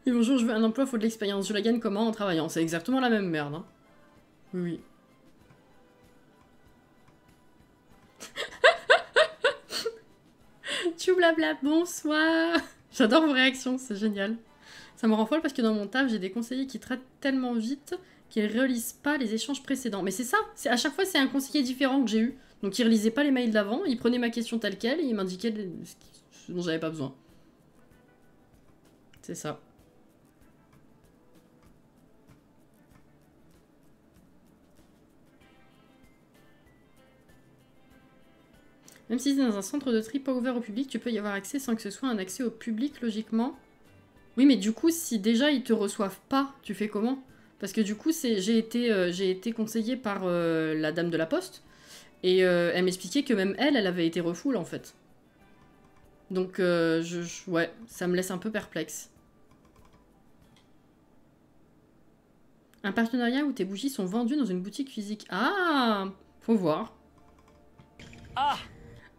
S1: Et bonjour, je veux un emploi, faut de l'expérience. Je la gagne comment? En travaillant. C'est exactement la même merde. Hein. Oui. Tchou blabla, bonsoir. J'adore vos réactions, c'est génial. Ça me rend folle parce que dans mon taf, j'ai des conseillers qui traitent tellement vite qu'ils ne relisent pas les échanges précédents. Mais c'est ça, à chaque fois c'est un conseiller différent que j'ai eu. Donc il relisait pas les mails d'avant, il prenait ma question telle quelle et il m'indiquait ce dont j'avais pas besoin. C'est ça. Même si c'est dans un centre de tri pas ouvert au public, tu peux y avoir accès sans que ce soit un accès au public, logiquement. Oui, mais du coup, si déjà ils te reçoivent pas, tu fais comment? Parce que du coup, j'ai été conseillée par la dame de la poste, et elle m'expliquait que même elle avait été refoule, en fait. Donc, ouais, ça me laisse un peu perplexe. Un partenariat où tes bougies sont vendues dans une boutique physique. Ah, faut voir. Ah!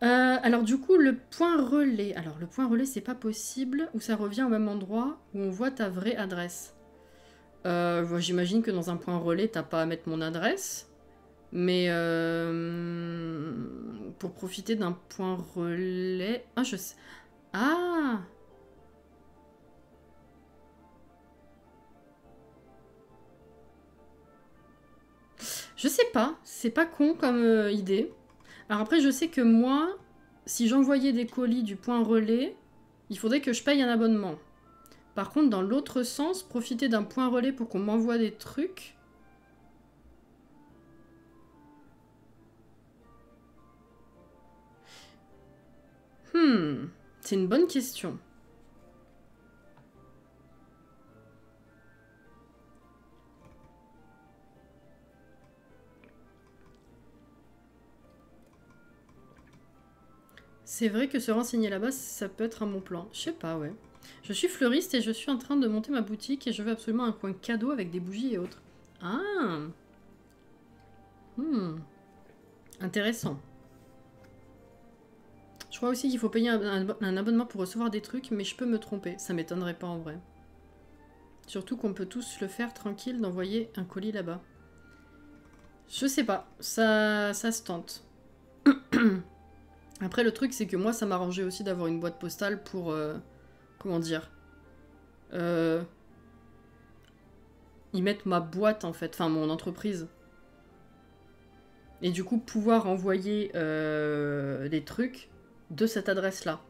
S1: Alors du coup, le point relais. Alors le point relais, c'est pas possible, ou ça revient au même endroit où on voit ta vraie adresse. J'imagine que dans un point relais, t'as pas à mettre mon adresse. Mais pour profiter d'un point relais... Ah, je sais... Ah! Je sais pas, c'est pas con comme idée. Alors après, je sais que moi, si j'envoyais des colis du point relais, il faudrait que je paye un abonnement. Par contre, dans l'autre sens, profiter d'un point relais pour qu'on m'envoie des trucs... c'est une bonne question. C'est vrai que se renseigner là-bas, ça peut être un bon plan. Je sais pas, ouais. Je suis fleuriste et je suis en train de monter ma boutique et je veux absolument un coin cadeau avec des bougies et autres. Ah! Intéressant. Je crois aussi qu'il faut payer un abonnement pour recevoir des trucs, mais je peux me tromper. Ça m'étonnerait pas en vrai. Surtout qu'on peut tous le faire tranquille d'envoyer un colis là-bas. Je sais pas. Ça se tente. Après, le truc, c'est que moi, ça m'arrangeait aussi d'avoir une boîte postale pour... comment dire y mettre ma boîte, en fait. Enfin, mon entreprise. Et du coup, pouvoir envoyer les trucs de cette adresse-là.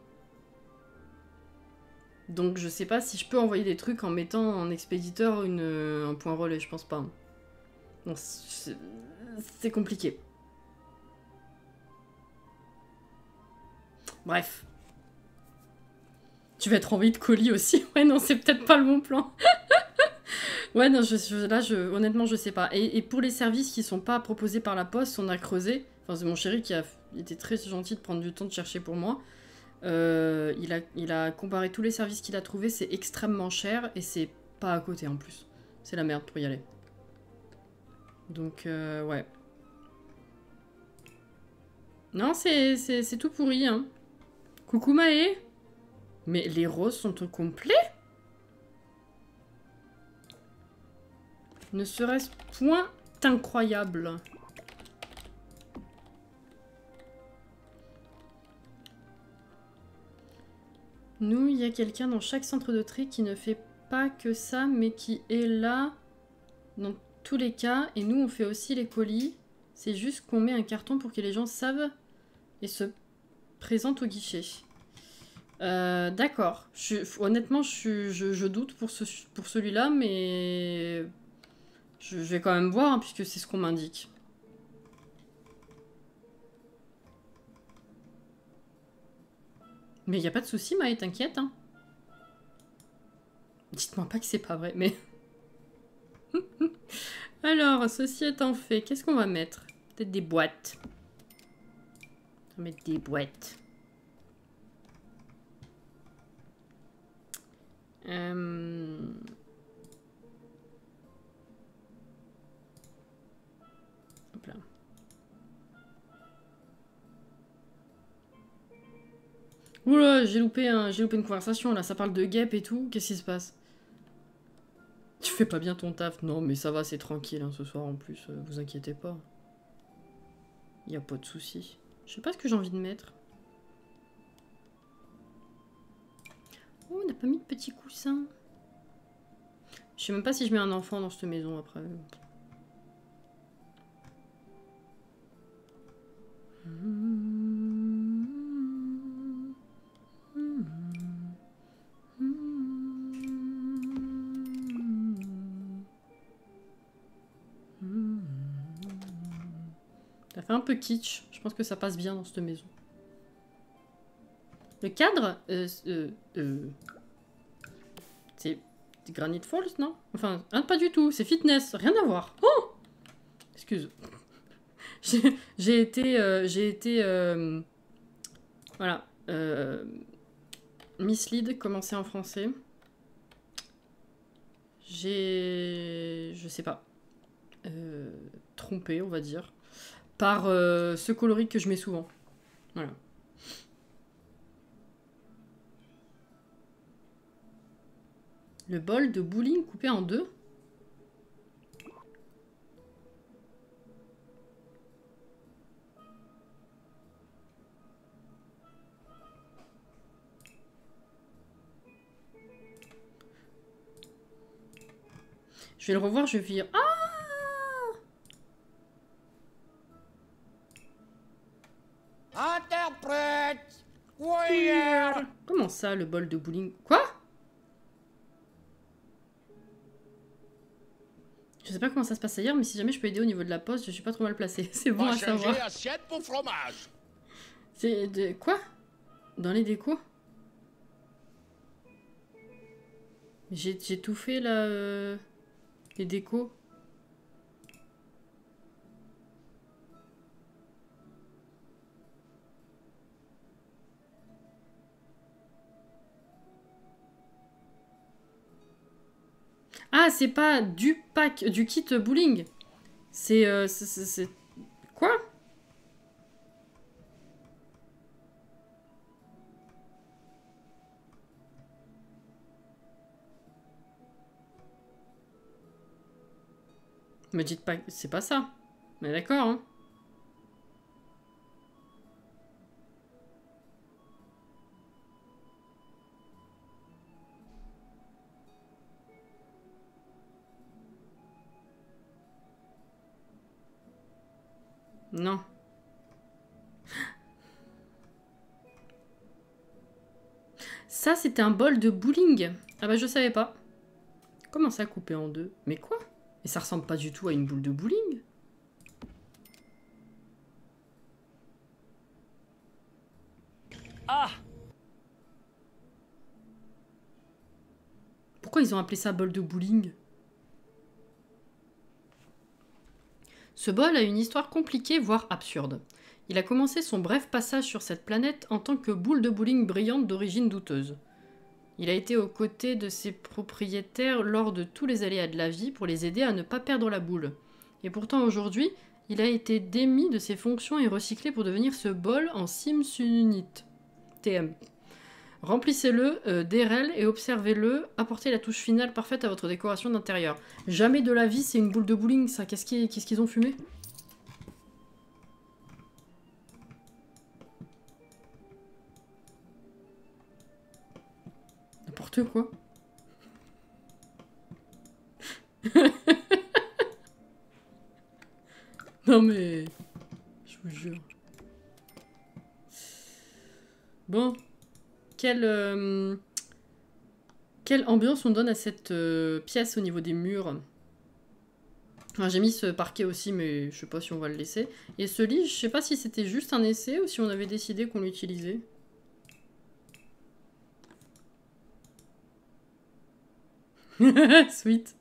S1: Donc, je sais pas si je peux envoyer des trucs en mettant en expéditeur un point relais. Je pense pas. Donc, c'est compliqué. Bref. Tu vas être envoyé de colis aussi? Ouais, non, c'est peut-être pas le bon plan. Ouais, non, honnêtement, je sais pas. Et pour les services qui sont pas proposés par la poste, on a creusé. Enfin, c'est mon chéri qui a été très gentil de prendre du temps de chercher pour moi. Il a comparé tous les services qu'il a trouvés, c'est extrêmement cher et c'est pas à côté en plus. C'est la merde pour y aller. Donc, ouais. Non, c'est tout pourri, hein. Coucou Maë. Mais les roses sont au complet? Ne serait-ce point incroyable. Nous, il y a quelqu'un dans chaque centre de tri qui ne fait pas que ça, mais qui est là dans tous les cas. Et nous, on fait aussi les colis. C'est juste qu'on met un carton pour que les gens savent et se présentent au guichet. D'accord. Honnêtement, je doute pour celui-là, mais je vais quand même voir, hein, puisque c'est ce qu'on m'indique. Mais il n'y a pas de souci, Maë, t'inquiète. Hein. Dites-moi pas que c'est pas vrai, mais... Alors, ceci étant fait, qu'est-ce qu'on va mettre? Peut-être des boîtes. On va mettre des boîtes. Hop là. Oula, j'ai loupé une conversation là, ça parle de guêpes et tout, qu'est-ce qui se passe? Tu fais pas bien ton taf? Non mais ça va, c'est tranquille hein, ce soir en plus, vous inquiétez pas. Y a pas de souci. Je sais pas ce que j'ai envie de mettre. Oh, on n'a pas mis de petits coussins. Je sais même pas si je mets un enfant dans cette maison après. Ça fait un peu kitsch. Je pense que ça passe bien dans cette maison. Le cadre, c'est Granite Falls, non? Enfin, hein, pas du tout. C'est fitness. Rien à voir. Oh! Excuse. J'ai été... voilà. Mislead, commencer en français. Je sais pas. Trompé, on va dire. Par ce coloris que je mets souvent. Voilà. Le bol de bowling coupé en deux. Je vais le revoir, je vais dire... Ah!
S3: Interprète! Warrior!
S1: Comment ça, le bol de bowling? Quoi? Je sais pas comment ça se passe ailleurs, mais si jamais je peux aider au niveau de la poste, je suis pas trop mal placée. C'est bon à savoir.
S3: Assiette pour fromage!
S1: C'est de... Quoi? Dans les décos? J'ai tout fait, là... Les décos. Ah, c'est pas du pack, du kit bowling. C'est... Quoi? Me dites pas... C'est pas ça. Mais d'accord, hein. Non. Ça, c'était un bol de bowling. Ah bah, je savais pas. Comment ça, coupé en deux? Mais quoi? Et ça ressemble pas du tout à une boule de bowling.
S3: Ah!
S1: Pourquoi ils ont appelé ça bol de bowling? Ce bol a une histoire compliquée, voire absurde. Il a commencé son bref passage sur cette planète en tant que boule de bowling brillante d'origine douteuse. Il a été aux côtés de ses propriétaires lors de tous les aléas de la vie pour les aider à ne pas perdre la boule. Et pourtant aujourd'hui, il a été démis de ses fonctions et recyclé pour devenir ce bol en Sims Unit. TM. Remplissez-le d'RL et observez-le. Apportez la touche finale parfaite à votre décoration d'intérieur. Jamais de la vie, c'est une boule de bowling, ça. Qu'est-ce qu'ils ont fumé? N'importe quoi. Non mais... Je vous jure. Bon. Quelle ambiance on donne à cette pièce au niveau des murs? Enfin, j'ai mis ce parquet aussi, mais je sais pas si on va le laisser. Et ce lit, je sais pas si c'était juste un essai ou si on avait décidé qu'on l'utilisait. Sweet.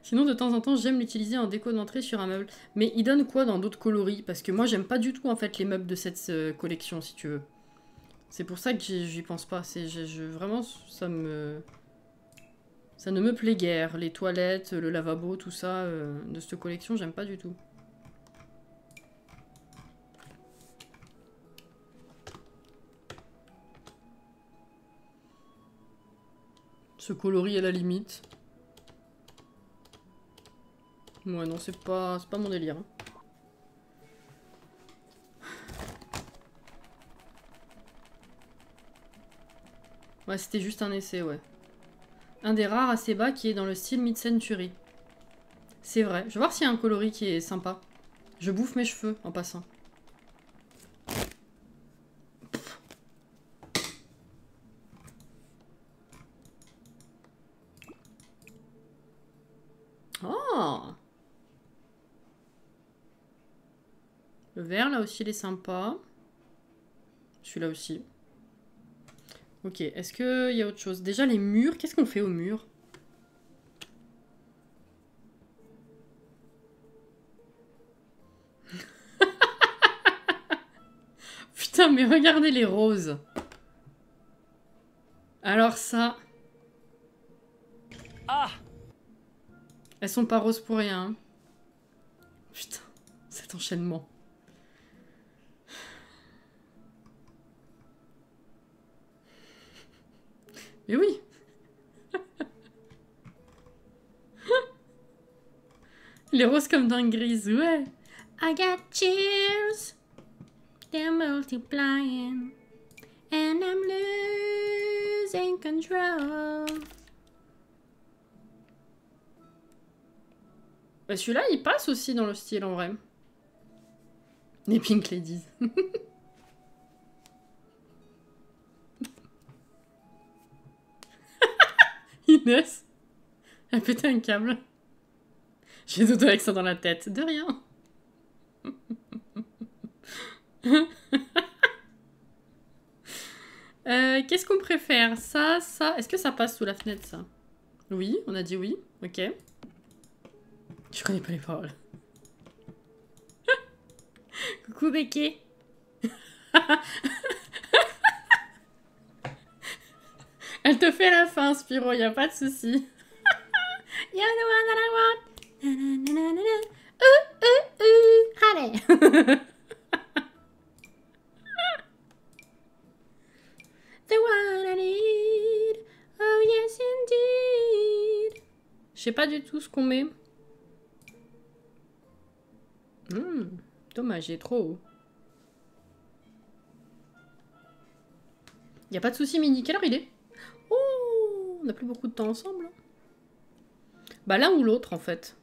S1: Sinon, de temps en temps, j'aime l'utiliser en déco d'entrée sur un meuble. Mais il donne quoi dans d'autres coloris? Parce que moi, j'aime pas du tout, en fait, les meubles de cette collection, si tu veux. C'est pour ça que j'y pense pas. Vraiment, ça ne me plaît guère. Les toilettes, le lavabo, tout ça, de cette collection, j'aime pas du tout. Ce coloris à la limite. Ouais, non, c'est pas mon délire. Hein. Ouais, c'était juste un essai, ouais. Un des rares assez bas qui est dans le style mid-century. C'est vrai. Je vais voir s'il y a un coloris qui est sympa. Je bouffe mes cheveux en passant. Oh! Le vert, là aussi, il est sympa. Celui-là aussi. Ok, est-ce qu'il y a autre chose? Déjà, les murs, qu'est-ce qu'on fait aux murs? Putain, mais regardez les roses. Alors ça...
S3: Ah!
S1: Elles sont pas roses pour rien. Hein. Putain, cet enchaînement. Mais oui. Les roses comme dans une grise, ouais. I got chills. They're multiplying. And I'm losing control. Bah celui-là, il passe aussi dans le style, en vrai. Les Pink Ladies. Inès, elle a pété un câble. J'ai dodo avec ça dans la tête. De rien. Qu'est-ce qu'on préfère? Ça. Est-ce que ça passe sous la fenêtre, ça? Oui, on a dit oui. Ok. Je connais pas les paroles. Coucou, Becky. Elle te fait la fin, Spiro, y a pas de souci. You're the one that I want. Allez. The one I need. Oh yes indeed. Je sais pas du tout ce qu'on met. Dommage, il est trop haut. Y a pas de souci, Mini. Quelle heure il est? Oh, on n'a plus beaucoup de temps ensemble. Bah l'un ou l'autre en fait.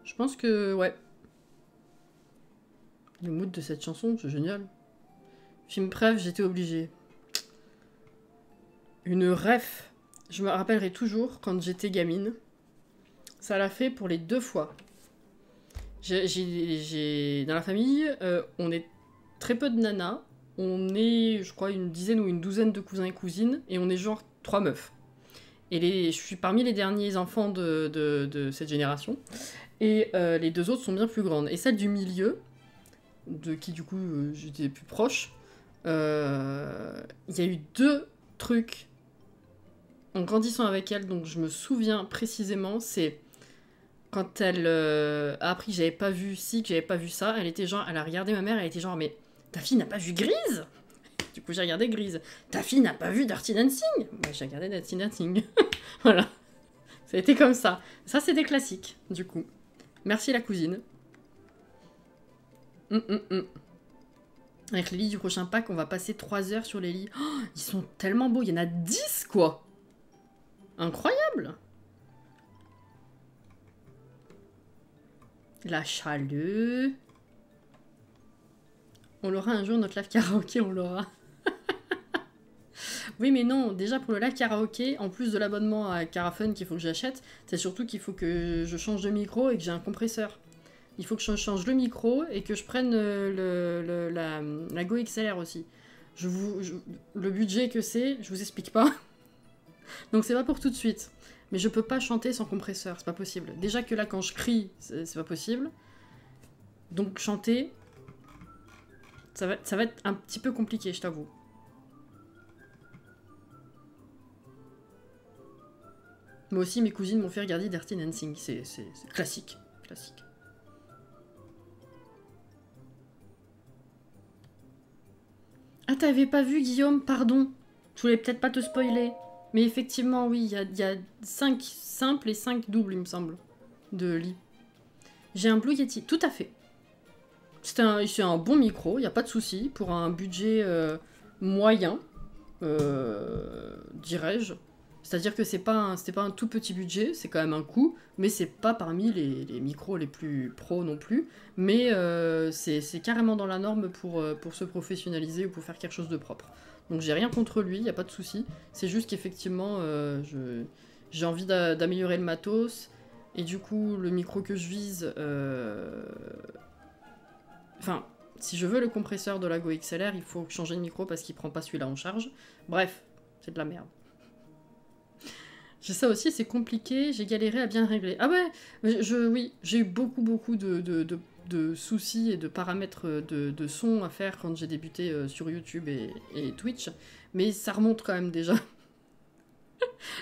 S1: Je pense que ouais. Le mood de cette chanson, c'est génial. Film préf, j'étais obligée. Une ref. Je me rappellerai toujours quand j'étais gamine. Ça l'a fait pour les 2 fois. Dans la famille, on est très peu de nanas. On est, je crois, une dizaine ou une douzaine de cousins et cousines. Et on est genre 3 meufs. Et je suis parmi les derniers enfants de cette génération. Et les 2 autres sont bien plus grandes. Et celle du milieu, de qui du coup j'étais plus proche, il y a eu 2 trucs en grandissant avec elle, donc je me souviens précisément, c'est quand elle a appris que j'avais pas vu ci, que j'avais pas vu ça, elle était genre, elle a regardé ma mère, elle était genre, mais ta fille n'a pas vu Grise? Du coup, j'ai regardé Grise. Ta fille n'a pas vu Dirty Dancing? Bah, j'ai regardé Dirty Dancing. Voilà. Ça a été comme ça. Ça, c'est des classiques, du coup. Merci la cousine. Avec les lits du prochain pack, on va passer 3 heures sur les lits. Oh, ils sont tellement beaux. Il y en a 10, quoi. Incroyable. La chaleur. On l'aura un jour, notre live karaoké, on l'aura. Oui, mais non, déjà pour le live karaoké, en plus de l'abonnement à Carafun qu'il faut que j'achète, c'est surtout qu'il faut que je change de micro et que j'ai un compresseur. Il faut que je change le micro et que je prenne la Go XLR aussi. Le budget que c'est, je vous explique pas. Donc c'est pas pour tout de suite. Mais je peux pas chanter sans compresseur, c'est pas possible. Déjà que là, quand je crie, c'est pas possible. Donc chanter, ça va être un petit peu compliqué, je t'avoue. Moi aussi, mes cousines m'ont fait regarder Dirty Dancing. C'est classique. Classique. Ah, t'avais pas vu, Guillaume? Pardon. Je voulais peut-être pas te spoiler. Mais effectivement, oui, il y a 5 simples et 5 doubles, il me semble, de lit. J'ai un Blue Yeti, tout à fait. C'est un bon micro, il n'y a pas de souci, pour un budget moyen, dirais-je. C'est-à-dire que c'était pas un tout petit budget, c'est quand même un coût, mais c'est pas parmi les micros les plus pros non plus. Mais c'est carrément dans la norme pour se professionnaliser ou pour faire quelque chose de propre. Donc j'ai rien contre lui, il n'y a pas de souci. C'est juste qu'effectivement, j'ai envie d'améliorer le matos. Et du coup, le micro que je vise... Enfin, si je veux le compresseur de la Go XLR, il faut changer de micro parce qu'il prend pas celui-là en charge. Bref, c'est de la merde. J'ai ça aussi, c'est compliqué, j'ai galéré à bien régler. Ah ouais, oui, j'ai eu beaucoup de soucis et de paramètres de son à faire quand j'ai débuté sur YouTube et Twitch, mais ça remonte quand même déjà.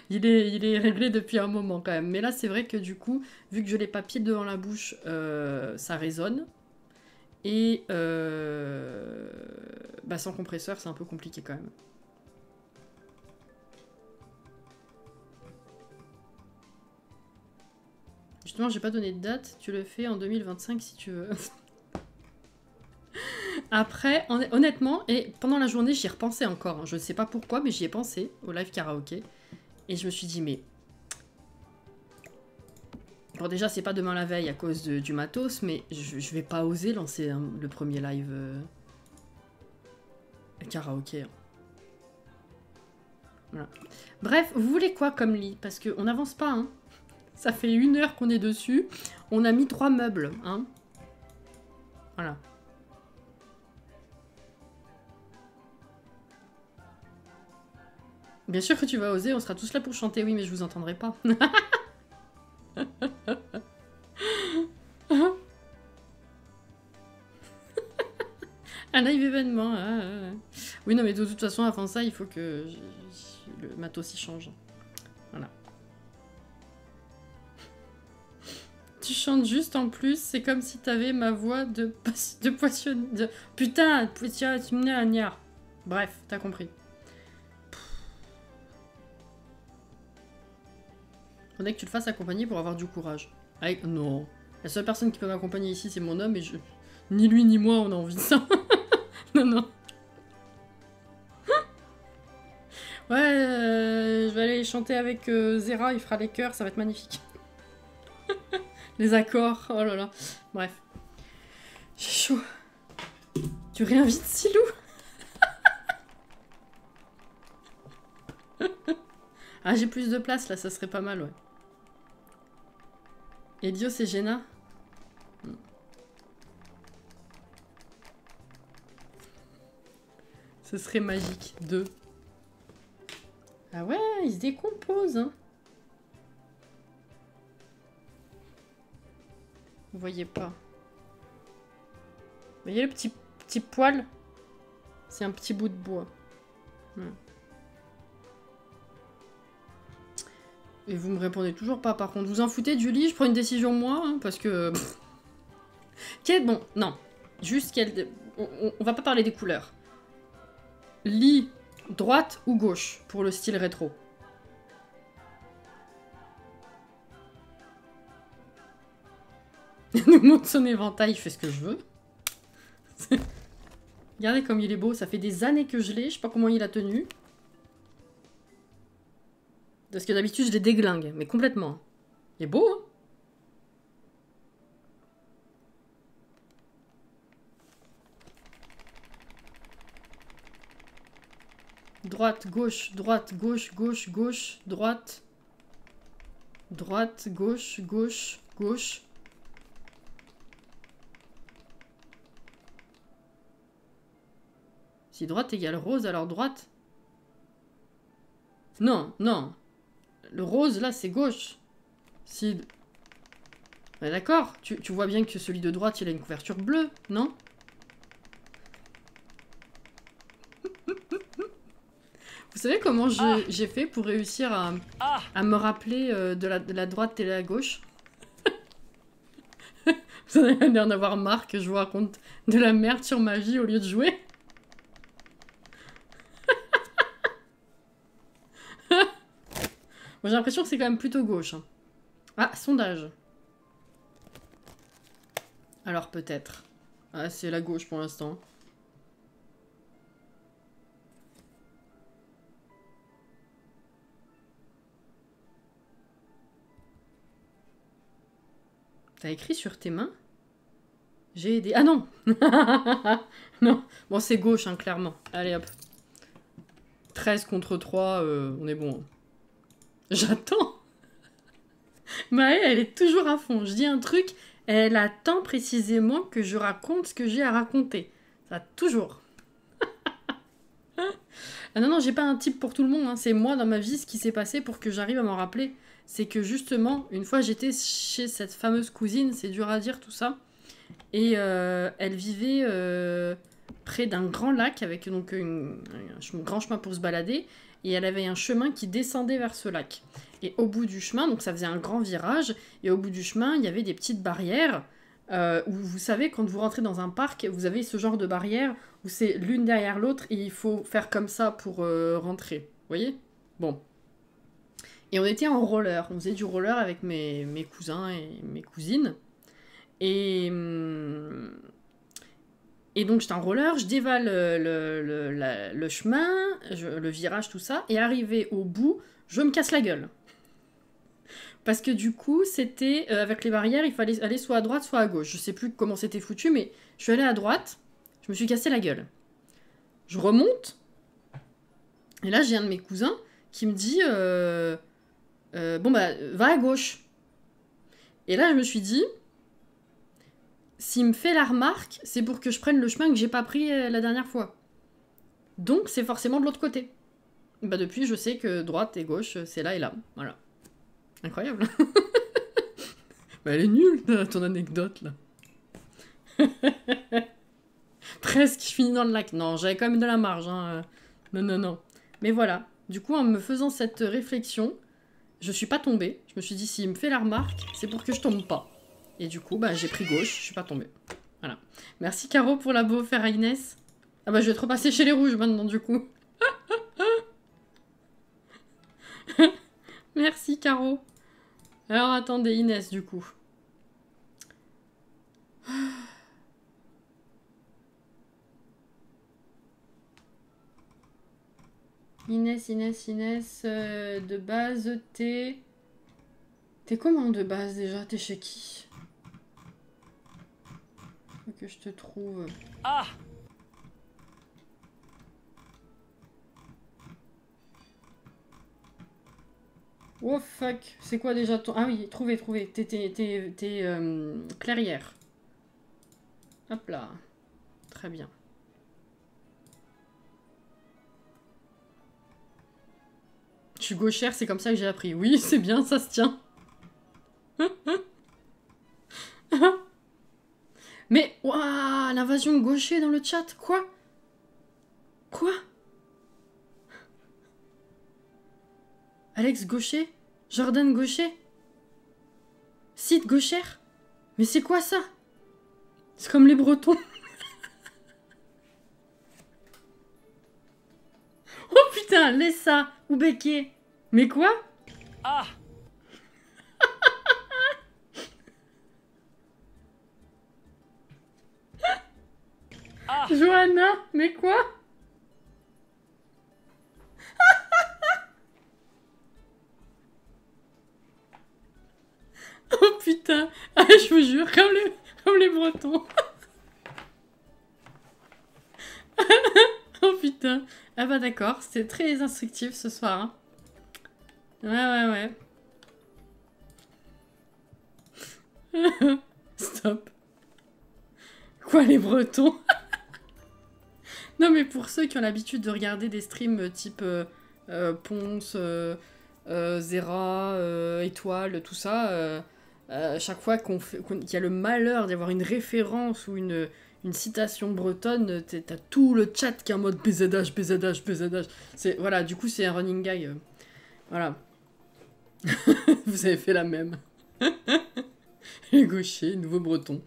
S1: il est réglé depuis un moment quand même. Mais là, c'est vrai que du coup, vu que je l'ai pas pied devant la bouche, ça résonne. Et sans compresseur, c'est un peu compliqué quand même. Justement, j'ai pas donné de date, tu le fais en 2025 si tu veux. Après, honnêtement, et pendant la journée, j'y ai repensé encore. Hein. Je ne sais pas pourquoi, mais j'y ai pensé au live karaoké. Et je me suis dit, mais... Bon, déjà, c'est pas demain la veille à cause du matos, mais je vais pas oser lancer le premier live karaoké. Hein. Voilà. Bref, vous voulez quoi comme lit? Parce qu'on n'avance pas, hein. Ça fait 1 heure qu'on est dessus. On a mis 3 meubles, hein. Voilà. Bien sûr que tu vas oser, on sera tous là pour chanter, oui, mais je vous entendrai pas. Un live événement. Oui, non, mais de toute façon, avant ça, il faut que le matos y change. Voilà. Tu chantes juste en plus, c'est comme si t'avais ma voix de poissonnière. Putain, poissonnière. Bref, t'as compris. Faudrait que tu le fasses accompagner pour avoir du courage. Non. La seule personne qui peut m'accompagner ici, c'est mon homme, et ni lui ni moi, on a envie de ça. Non, non. Ouais, je vais aller chanter avec Zera, il fera les chœurs, ça va être magnifique. Les accords, oh là là. Bref. J'ai chaud. Tu réinvites Silou? Ah, j'ai plus de place là, ça serait pas mal, ouais. Elio, c'est Jenna? Ce serait magique. 2. Ah ouais, il se décompose, hein. Vous voyez pas. Vous voyez le petit poil? C'est un petit bout de bois. Et vous me répondez toujours pas, par contre. Vous en foutez du lit? Je prends une décision moi, hein, parce que... Bon, non. Juste qu'elle... On va pas parler des couleurs. lit droite ou gauche pour le style rétro. Il nous montre son éventail, je fais ce que je veux. Regardez comme il est beau, ça fait des années que je l'ai, je sais pas comment il a tenu. Parce que d'habitude je les déglingue, mais complètement. Il est beau, hein? Droite, gauche, droite, gauche, gauche, gauche, droite. Droite, gauche, gauche, gauche. Si droite égale rose, alors droite. Non, non. Le rose, là, c'est gauche. Si... Ouais, d'accord, tu vois bien que celui de droite, il a une couverture bleue, non? Vous savez comment j'ai fait pour réussir à me rappeler de la droite et de la gauche? Vous en avez l'air d'avoir marre que je vous raconte de la merde sur ma vie au lieu de jouer. Bon, j'ai l'impression que c'est quand même plutôt gauche. Hein. Ah, sondage. Alors peut-être. Ah, c'est la gauche pour l'instant. T'as écrit sur tes mains? J'ai aidé. Ah non. Non. Bon, c'est gauche, hein, clairement. Allez, hop. 13 contre 3, on est bon. Hein. J'attends. Maë, elle est toujours à fond. Je dis un truc, elle attend précisément que je raconte ce que j'ai à raconter. Ça, toujours. Ah non, non, j'ai pas un type pour tout le monde. Hein. C'est moi, dans ma vie, ce qui s'est passé pour que j'arrive à m'en rappeler. C'est que justement, une fois, j'étais chez cette fameuse cousine, c'est dur à dire tout ça. Et elle vivait près d'un grand lac avec donc un grand chemin pour se balader. Et elle avait un chemin qui descendait vers ce lac. Et au bout du chemin, donc ça faisait un grand virage, et au bout du chemin, il y avait des petites barrières, où vous savez, quand vous rentrez dans un parc, vous avez ce genre de barrières, où c'est l'une derrière l'autre, et il faut faire comme ça pour rentrer. Vous voyez? Bon. Et on était en roller, on faisait du roller avec mes cousins et mes cousines. Et donc j'étais en roller, je dévale le chemin, le virage, tout ça, et arrivé au bout, je me casse la gueule. Parce que du coup, c'était avec les barrières, il fallait aller soit à droite, soit à gauche. Je sais plus comment c'était foutu, mais je suis allée à droite, je me suis cassé la gueule. Je remonte, et là j'ai un de mes cousins qui me dit bon bah, va à gauche. Et là je me suis dit, s'il me fait la remarque, c'est pour que je prenne le chemin que j'ai pas pris la dernière fois. Donc c'est forcément de l'autre côté. Bah depuis, je sais que droite et gauche, c'est là et là. Voilà. Incroyable. Bah elle est nulle, ton anecdote, là. Presque, je finis dans le lac. Non, j'avais quand même de la marge. Hein. Non, non, non. Mais voilà. Du coup, en me faisant cette réflexion, je suis pas tombée. Je me suis dit, s'il me fait la remarque, c'est pour que je tombe pas. Et du coup, bah, j'ai pris gauche, je suis pas tombée. Voilà. Merci Caro pour la beau offert à Inès. Ah bah je vais te repasser chez les rouges maintenant du coup. Merci Caro. Alors attendez Inès du coup. Inès, de base t'es... T'es comment de base déjà? T'es chez qui? Faut que je te trouve...
S3: Ah!
S1: Oh fuck, c'est quoi déjà ton... Ah oui, trouvé. T'es clairière. Hop là. Très bien. Je suis gauchère, c'est comme ça que j'ai appris. Oui, c'est bien, ça se tient. Mais, waouh, l'invasion de gaucher dans le chat, quoi? Quoi? Alex Gaucher? Jordan Gaucher? Sid Gauchère? Mais c'est quoi ça? C'est comme les Bretons. Oh putain, Lessa ou Béquet. Mais quoi?
S3: Ah. Ah.
S1: Johanna, mais quoi? Oh putain. Ah, je vous jure, comme les Bretons. Oh putain. Ah bah d'accord, c'était très instructif ce soir. Hein. Ouais. Stop. Quoi, les Bretons? Non, mais pour ceux qui ont l'habitude de regarder des streams type Ponce, Zera, Étoile, tout ça, chaque fois qu'il y a le malheur d'avoir une référence ou une citation bretonne, t'as tout le chat qui est en mode BZH, BZH, BZH. Voilà, du coup, c'est un running guy. Voilà. Vous avez fait la même. Les gauchers, nouveau breton.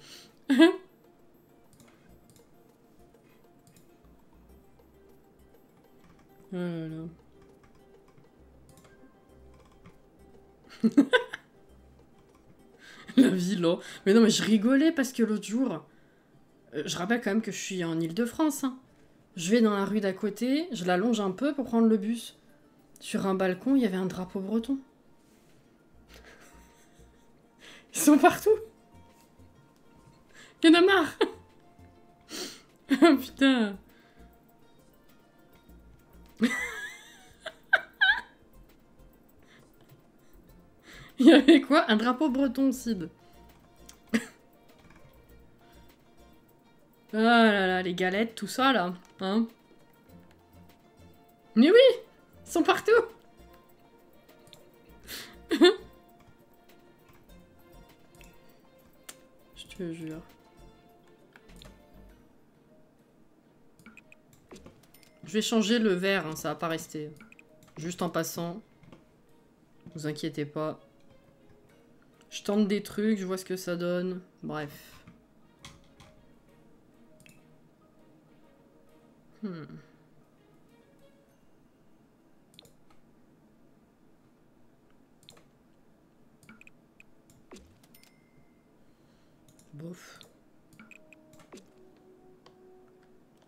S1: Oh là là. La vie, là. Mais non, mais je rigolais parce que l'autre jour, je rappelle quand même que je suis en Île-de-France. Hein. Je vais dans la rue d'à côté, je la longe un peu pour prendre le bus. Sur un balcon, il y avait un drapeau breton. Ils sont partout. Il y en a marre. Oh putain. Il y avait quoi? Un drapeau breton, Sid. Ah là là, les galettes, tout ça là. Hein? Mais oui! Ils sont partout! Je te jure. Je vais changer le verre, hein, ça va pas rester. Juste en passant. Vous inquiétez pas. Je tente des trucs, je vois ce que ça donne. Bref. Bof.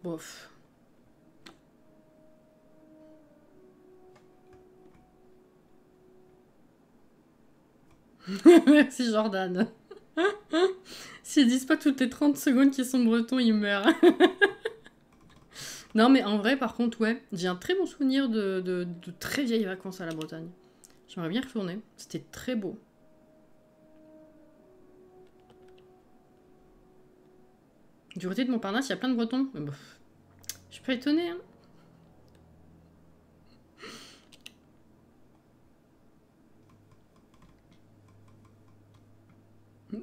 S1: Bof. Merci Jordan. S'ils disent pas toutes les 30 secondes qu'ils sont bretons, ils meurent. Non mais en vrai par contre ouais, j'ai un très bon souvenir de très vieilles vacances à la Bretagne. J'aimerais bien y retourner, c'était très beau. Du côté de Montparnasse, il y a plein de Bretons. Mais bof. Je suis pas étonnée hein.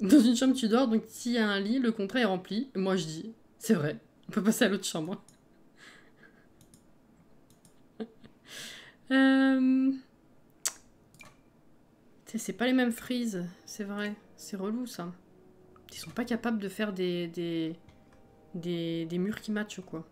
S1: Dans une chambre tu dors, donc s'il y a un lit, le contrat est rempli. Moi je dis, c'est vrai, on peut passer à l'autre chambre. C'est pas les mêmes frises, c'est vrai. C'est relou ça. Ils sont pas capables de faire des murs qui matchent quoi.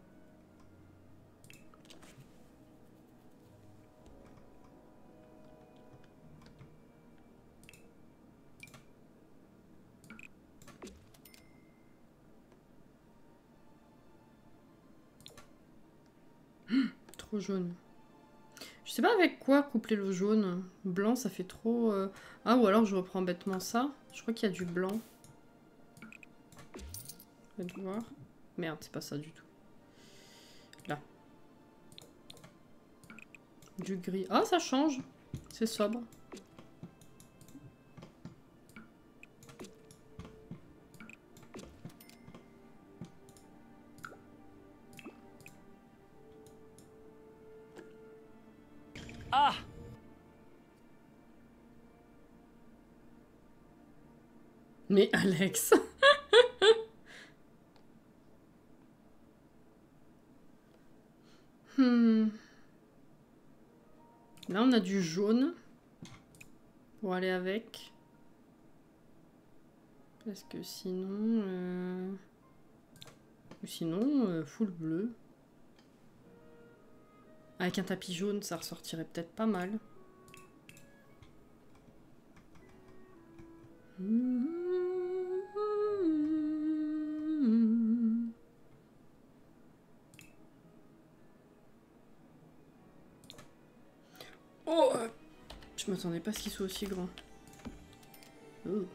S1: Trop jaune. Je sais pas avec quoi coupler le jaune. Blanc, ça fait trop... Ah, ou alors je reprends bêtement ça. Je crois qu'il y a du blanc. Je vais voir. Merde, c'est pas ça du tout. Là. Du gris. Ah, ça change. C'est sobre.
S3: Ah.
S1: Mais Alex... Là, on a du jaune. Pour aller avec. Parce que sinon... Ou sinon, full bleu. Avec un tapis jaune, ça ressortirait peut-être pas mal. Oh, je m'attendais pas à ce qu'il soit aussi grand. Oh.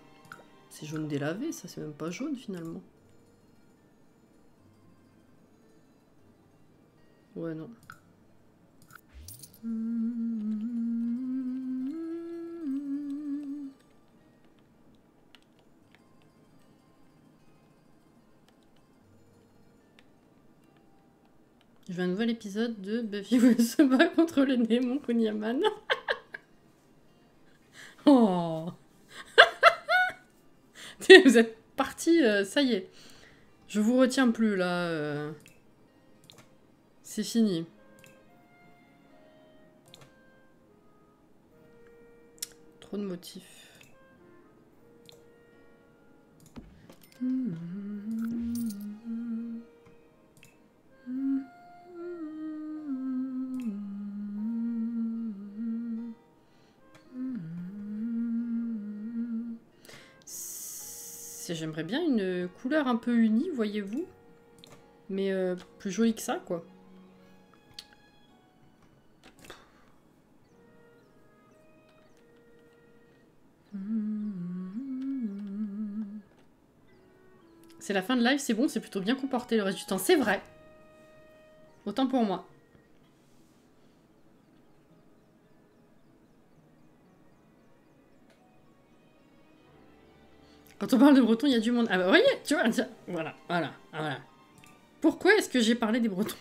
S1: C'est jaune délavé, ça, c'est même pas jaune finalement. Ouais, non. Je veux un nouvel épisode de Buffy se bat contre le démon Kunyaman. Oh. Vous êtes partis, ça y est. Je vous retiens plus là. C'est fini. Trop de motifs. J'aimerais bien une couleur un peu unie, voyez-vous. Mais plus jolie que ça, quoi. C'est la fin de live, c'est bon, c'est plutôt bien comporté le reste du temps. C'est vrai. Autant pour moi. Quand on parle de Bretons, il y a du monde. Ah bah voyez, tu vois, tiens, voilà. Pourquoi est-ce que j'ai parlé des Bretons?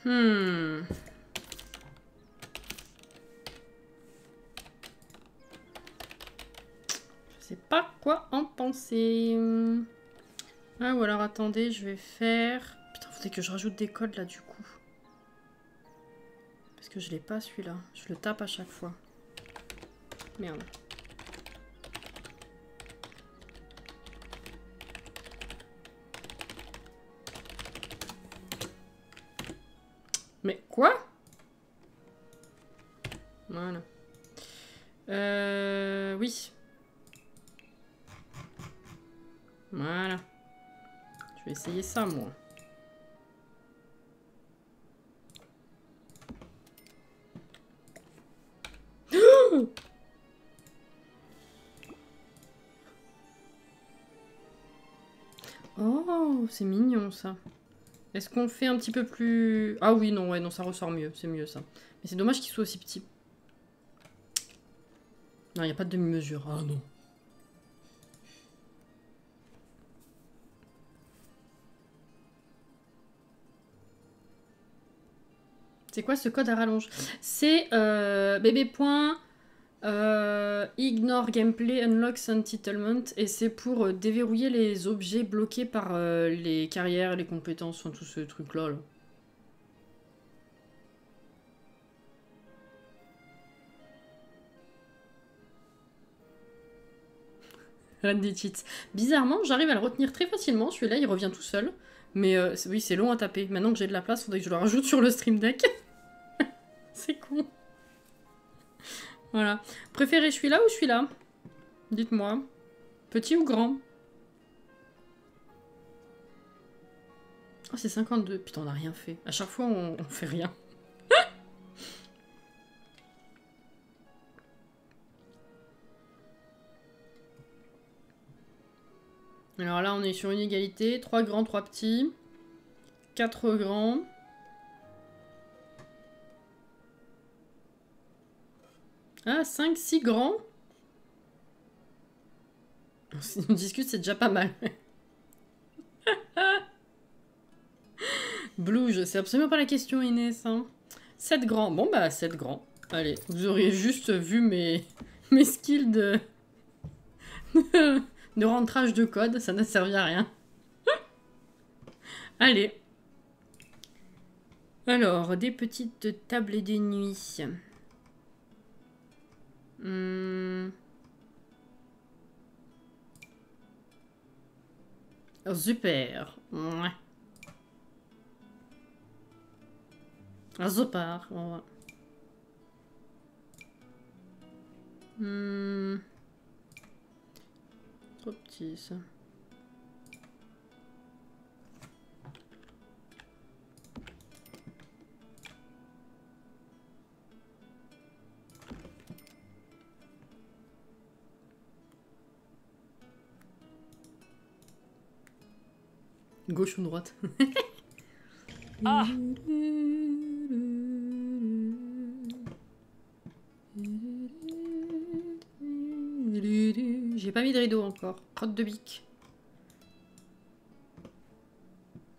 S1: Je sais pas quoi en penser. Ah, ou alors attendez, je vais faire... Putain, faudrait que je rajoute des codes là du coup. Parce que je l'ai pas celui-là. Je le tape à chaque fois. Merde. Mais quoi? Voilà. Oui. Voilà. Je vais essayer ça, moi. Oh, c'est mignon, ça. Est-ce qu'on fait un petit peu plus... Ah oui, non, ouais, non, ça ressort mieux. C'est mieux, ça. Mais c'est dommage qu'il soit aussi petit. Non, il n'y a pas de demi-mesure. Ah non. C'est quoi ce code à rallonge? C'est ignore gameplay unlocks entitlement et c'est pour déverrouiller les objets bloqués par les carrières, les compétences, enfin tout ce truc là. Reine des cheats. Bizarrement, j'arrive à le retenir très facilement. Celui-là, il revient tout seul. Mais oui, c'est long à taper. Maintenant que j'ai de la place, faudrait que je le rajoute sur le stream deck. C'est con. Voilà. Préférez celui-là ou celui-là? Dites-moi. Petit ou grand? Oh, c'est 52. Putain, on n'a rien fait. À chaque fois, on fait rien. Alors là, on est sur une égalité. 3 grands, 3 petits. 4 grands. Ah, 5, 6 grands. Si on discute, c'est déjà pas mal. sais absolument pas la question, Inès. Hein. 7 grands. Bon, bah, 7 grands. Allez, vous auriez juste vu mes skills de... de rentrage de code. Ça n'a servi à rien. Allez. Alors, des petites tables de nuit. Oh, super. Ouais. Ah, super. Ouais. Trop petit, ça. Gauche ou droite?
S3: Ah!
S1: J'ai pas mis de rideau encore. Crotte de bique.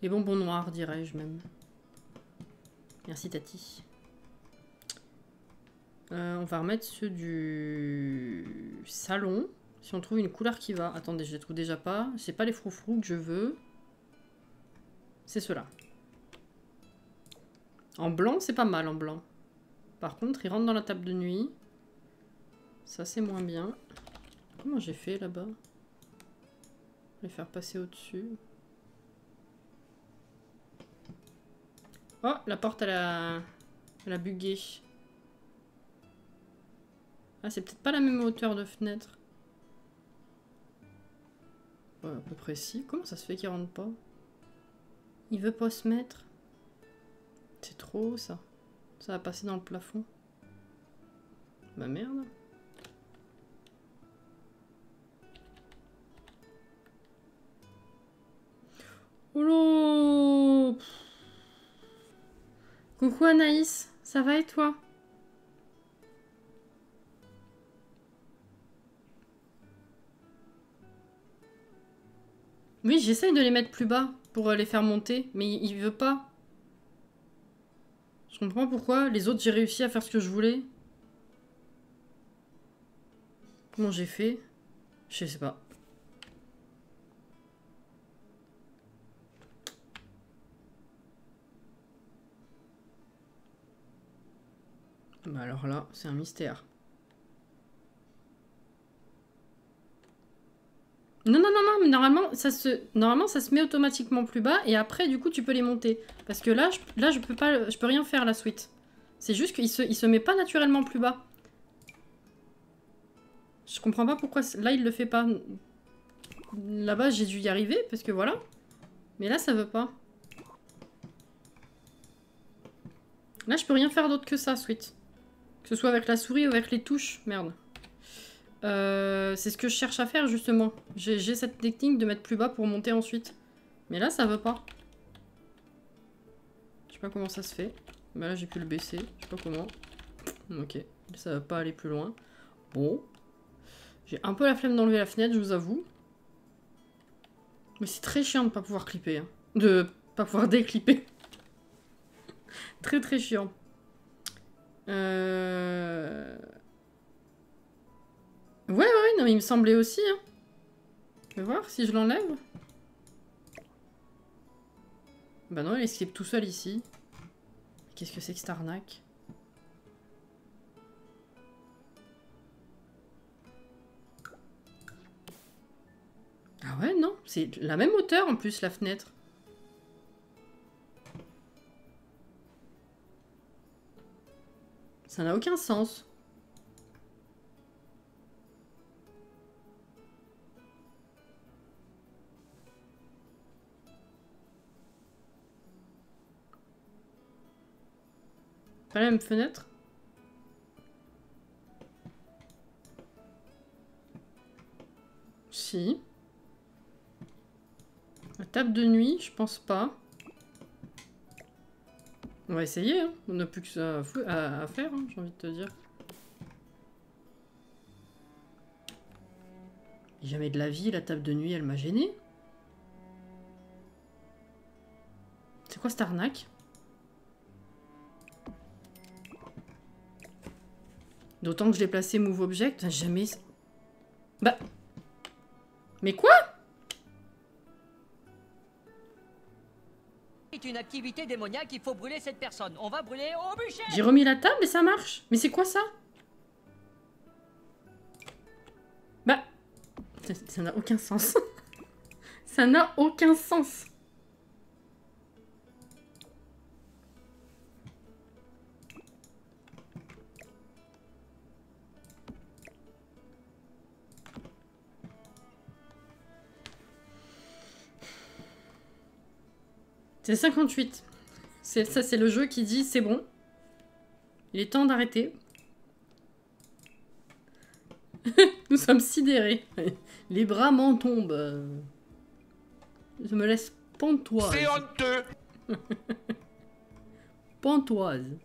S1: Les bonbons noirs, dirais-je même. Merci, Tati. On va remettre ceux du salon. Si on trouve une couleur qui va. Attendez, je les trouve déjà pas. C'est pas les froufrous que je veux. C'est ceux-là. En blanc, c'est pas mal en blanc. Par contre, ils rentrent dans la table de nuit. Ça, c'est moins bien. Comment j'ai fait là-bas? Les faire passer au-dessus. Oh, la porte, elle a bugué. Ah, c'est peut-être pas la même hauteur de fenêtre. Ouais, à peu près si. Comment ça se fait qu'il rentre pas? Il veut pas se mettre. C'est trop haut, ça. Ça va passer dans le plafond. Bah merde. Oh là. Coucou Anaïs, ça va et toi? Oui, j'essaye de les mettre plus bas pour les faire monter, mais il veut pas. Je comprends pas pourquoi. Les autres, j'ai réussi à faire ce que je voulais. Comment j'ai fait? Je sais pas. Bah alors là, c'est un mystère. Non, non, non, non, mais normalement ça se met automatiquement plus bas et après, du coup, tu peux les monter. Parce que là, je peux pas, je peux rien faire la suite. C'est juste qu'il se met pas naturellement plus bas. Je comprends pas pourquoi là, il le fait pas. Là-bas, j'ai dû y arriver parce que voilà. Mais là, ça veut pas. Là, je peux rien faire d'autre que ça, suite. Que ce soit avec la souris ou avec les touches. Merde. C'est ce que je cherche à faire justement. J'ai cette technique de mettre plus bas pour monter ensuite. Mais là, ça veut pas. Je sais pas comment ça se fait. Mais là, j'ai pu le baisser. Je sais pas comment. Ok. Ça va pas aller plus loin. Bon. J'ai un peu la flemme d'enlever la fenêtre, je vous avoue. Mais c'est très chiant de pas pouvoir clipper. Hein. De pas pouvoir déclipper. Très très chiant. Ouais, non, mais il me semblait aussi. Hein. Je vais voir si je l'enlève. Bah non, il escape tout seul ici. Qu'est-ce que c'est que cette arnaque? Ah ouais, non. C'est la même hauteur en plus, la fenêtre. Ça n'a aucun sens. Pas la même fenêtre. Si. La table de nuit, je pense pas. On va essayer, hein. On n'a plus que ça à faire, hein, j'ai envie de te dire. Jamais de la vie, la table de nuit, elle m'a gêné. C'est quoi cette arnaque? D'autant que je l'ai placé Move Object. Putain, jamais... Bah... Mais quoi?
S4: C'est une activité démoniaque, il faut brûler cette personne. On va brûler au bûcher.
S1: J'ai remis la table et ça marche. Mais c'est quoi ça? Bah... Ça n'a aucun sens. Ça n'a aucun sens. C'est 58. Ça, c'est le jeu qui dit c'est bon. Il est temps d'arrêter. Nous sommes sidérés. Les bras m'en tombent. Je me laisse pantoise.
S2: C'est honteux.
S1: Pantoise.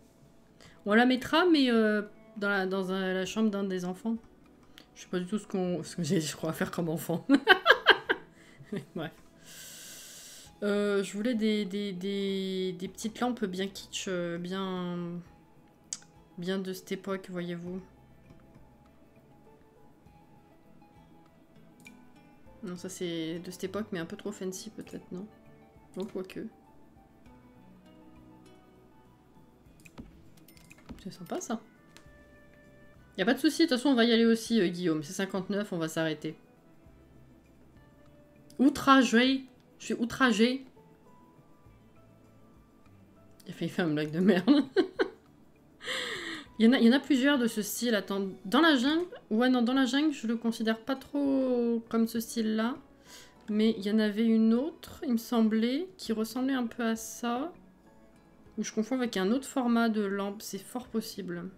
S1: On la mettra, mais dans la chambre d'un des enfants. Je sais pas du tout ce que j'ai, je crois, à faire comme enfant. Bref. Je voulais des petites lampes bien kitsch, bien de cette époque, voyez-vous. Non, ça c'est de cette époque, mais un peu trop fancy peut-être, non? Non, quoique. C'est sympa ça. Y a pas de souci, de toute façon on va y aller aussi, Guillaume. C'est 59, on va s'arrêter. Outragé. Je suis outragée. Il a failli faire une blague de merde. Il y en a plusieurs de ce style. Attends, dans la jungle... Ouais, non, dans la jungle, je le considère pas trop comme ce style-là. Mais il y en avait une autre, il me semblait, qui ressemblait un peu à ça. Ou je confonds avec un autre format de lampe. C'est fort possible.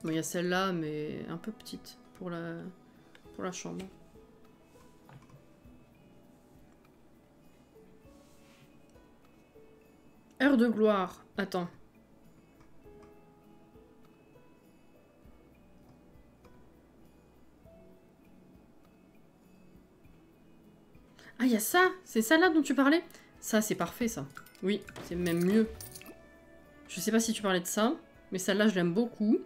S1: Bon, il y a celle-là, mais un peu petite pour la chambre. Heure de gloire. Attends. Ah, il y a ça. C'est ça là dont tu parlais? Ça, c'est parfait, ça. Oui, c'est même mieux. Je sais pas si tu parlais de ça, mais celle-là, je l'aime beaucoup.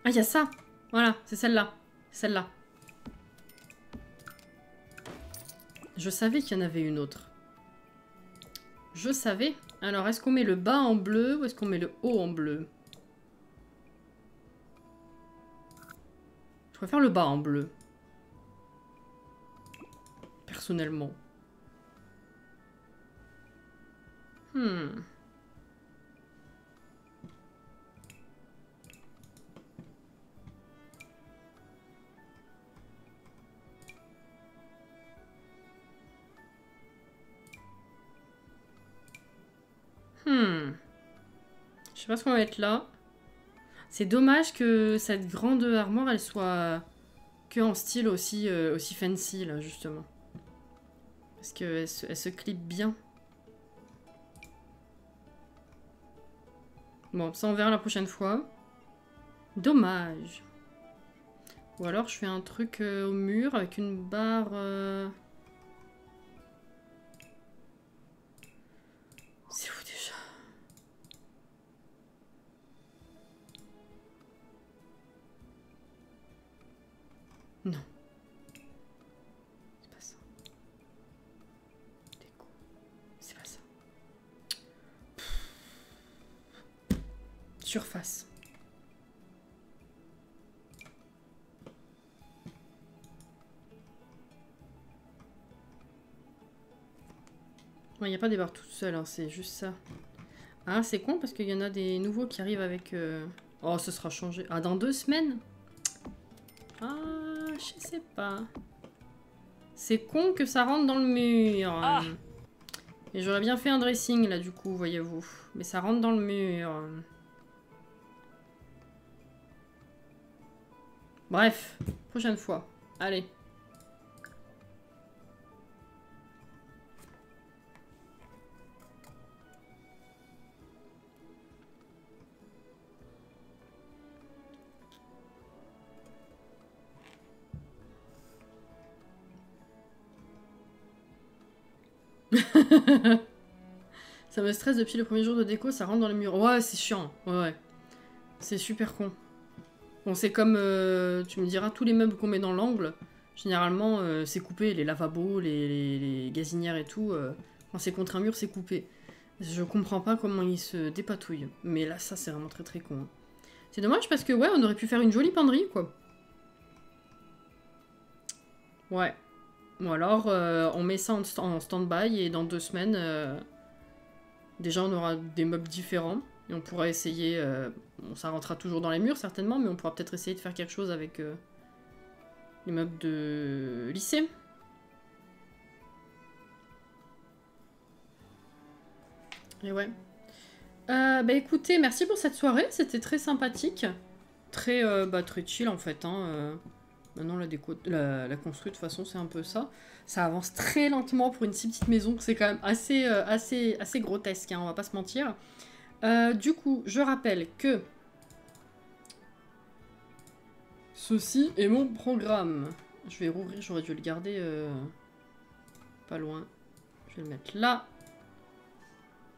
S1: Ah, il y a ça. Voilà, c'est celle-là. Celle-là. Je savais qu'il y en avait une autre. Je savais. Alors, est-ce qu'on met le bas en bleu ou est-ce qu'on met le haut en bleu? Je préfère le bas en bleu. Personnellement. Je sais pas ce qu'on va mettre là. C'est dommage que cette grande armoire, elle soit que en style aussi fancy, là, justement. Parce qu'elle elle se clip bien. Bon, ça on verra la prochaine fois. Dommage. Ou alors je fais un truc au mur avec une barre... C'est où déjà? Non. C'est pas ça. Déco. C'est pas ça. Surface. Il n'y a pas des barres toutes seules, hein, c'est juste ça. Ah, c'est con parce qu'il y en a des nouveaux qui arrivent avec... Oh, ce sera changé. Ah, dans 2 semaines? Ah, je sais pas. C'est con que ça rentre dans le mur.
S4: Ah.
S1: Et j'aurais bien fait un dressing, là, du coup, voyez-vous. Mais ça rentre dans le mur. Bref, prochaine fois. Allez. Ça me stresse depuis le premier jour de déco, ça rentre dans les murs. Ouais, c'est chiant. Ouais. C'est super con. Bon, c'est comme, tu me diras, tous les meubles qu'on met dans l'angle, généralement, c'est coupé. Les lavabos, les gazinières et tout. Quand c'est contre un mur, c'est coupé. Je comprends pas comment ils se dépatouillent. Mais là, ça, c'est vraiment très très con. C'est dommage parce que, ouais, on aurait pu faire une jolie penderie, quoi. Ouais. Ou alors, on met ça en stand-by et dans 2 semaines, déjà, on aura des meubles différents. Et on pourra essayer... bon, ça rentrera toujours dans les murs, certainement, mais on pourra peut-être essayer de faire quelque chose avec les meubles de lycée. Et ouais. Bah écoutez, merci pour cette soirée, c'était très sympathique. Très, très chill, en fait. Hein. Maintenant, la construite, de toute façon, c'est un peu ça. Ça avance très lentement pour une si petite maison. C'est quand même assez grotesque, hein, on va pas se mentir. Du coup, je rappelle que ceci est mon programme. Je vais rouvrir, j'aurais dû le garder pas loin. Je vais le mettre là.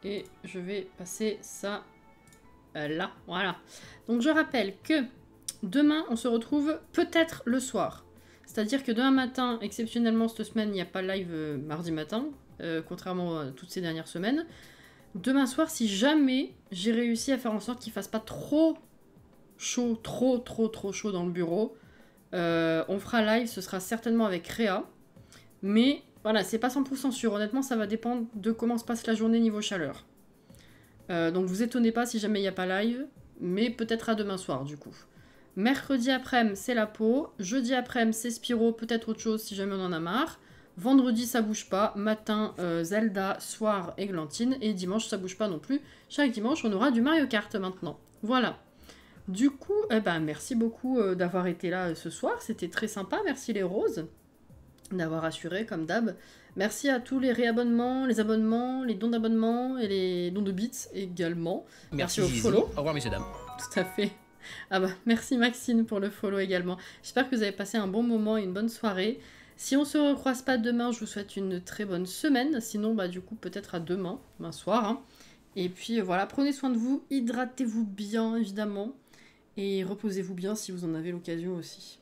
S1: Et je vais passer ça là. Voilà. Donc je rappelle que demain, on se retrouve peut-être le soir. C'est-à-dire que demain matin, exceptionnellement cette semaine, il n'y a pas live mardi matin, contrairement à toutes ces dernières semaines. Demain soir, si jamais j'ai réussi à faire en sorte qu'il fasse pas trop chaud, trop chaud dans le bureau, on fera live, ce sera certainement avec Réa. Mais voilà, c'est pas 100% sûr. Honnêtement, ça va dépendre de comment se passe la journée niveau chaleur. Donc vous étonnez pas si jamais il n'y a pas live, mais peut-être à demain soir du coup. Mercredi après-midi, c'est la peau. Jeudi après-midi, c'est Spyro, peut-être autre chose si jamais on en a marre. Vendredi, ça bouge pas. Matin, Zelda. Soir, Églantine. Et dimanche, ça bouge pas non plus. Chaque dimanche, on aura du Mario Kart maintenant. Voilà. Du coup, merci beaucoup d'avoir été là ce soir. C'était très sympa. Merci les roses d'avoir assuré, comme d'hab. Merci à tous les réabonnements, les abonnements, les dons d'abonnement et les dons de bits également. Merci au follow.
S5: Au revoir, messieurs, dames.
S1: Tout à fait. Ah bah, merci Maxine pour le follow également. J'espère que vous avez passé un bon moment et une bonne soirée. Si on se recroise pas demain, je vous souhaite une très bonne semaine. Sinon, du coup, peut-être à demain soir. Hein. Et puis voilà, prenez soin de vous, hydratez-vous bien, évidemment. Et reposez-vous bien si vous en avez l'occasion aussi.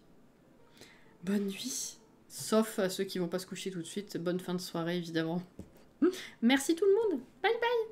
S1: Bonne nuit. Sauf à ceux qui vont pas se coucher tout de suite. Bonne fin de soirée, évidemment. Merci tout le monde. Bye bye.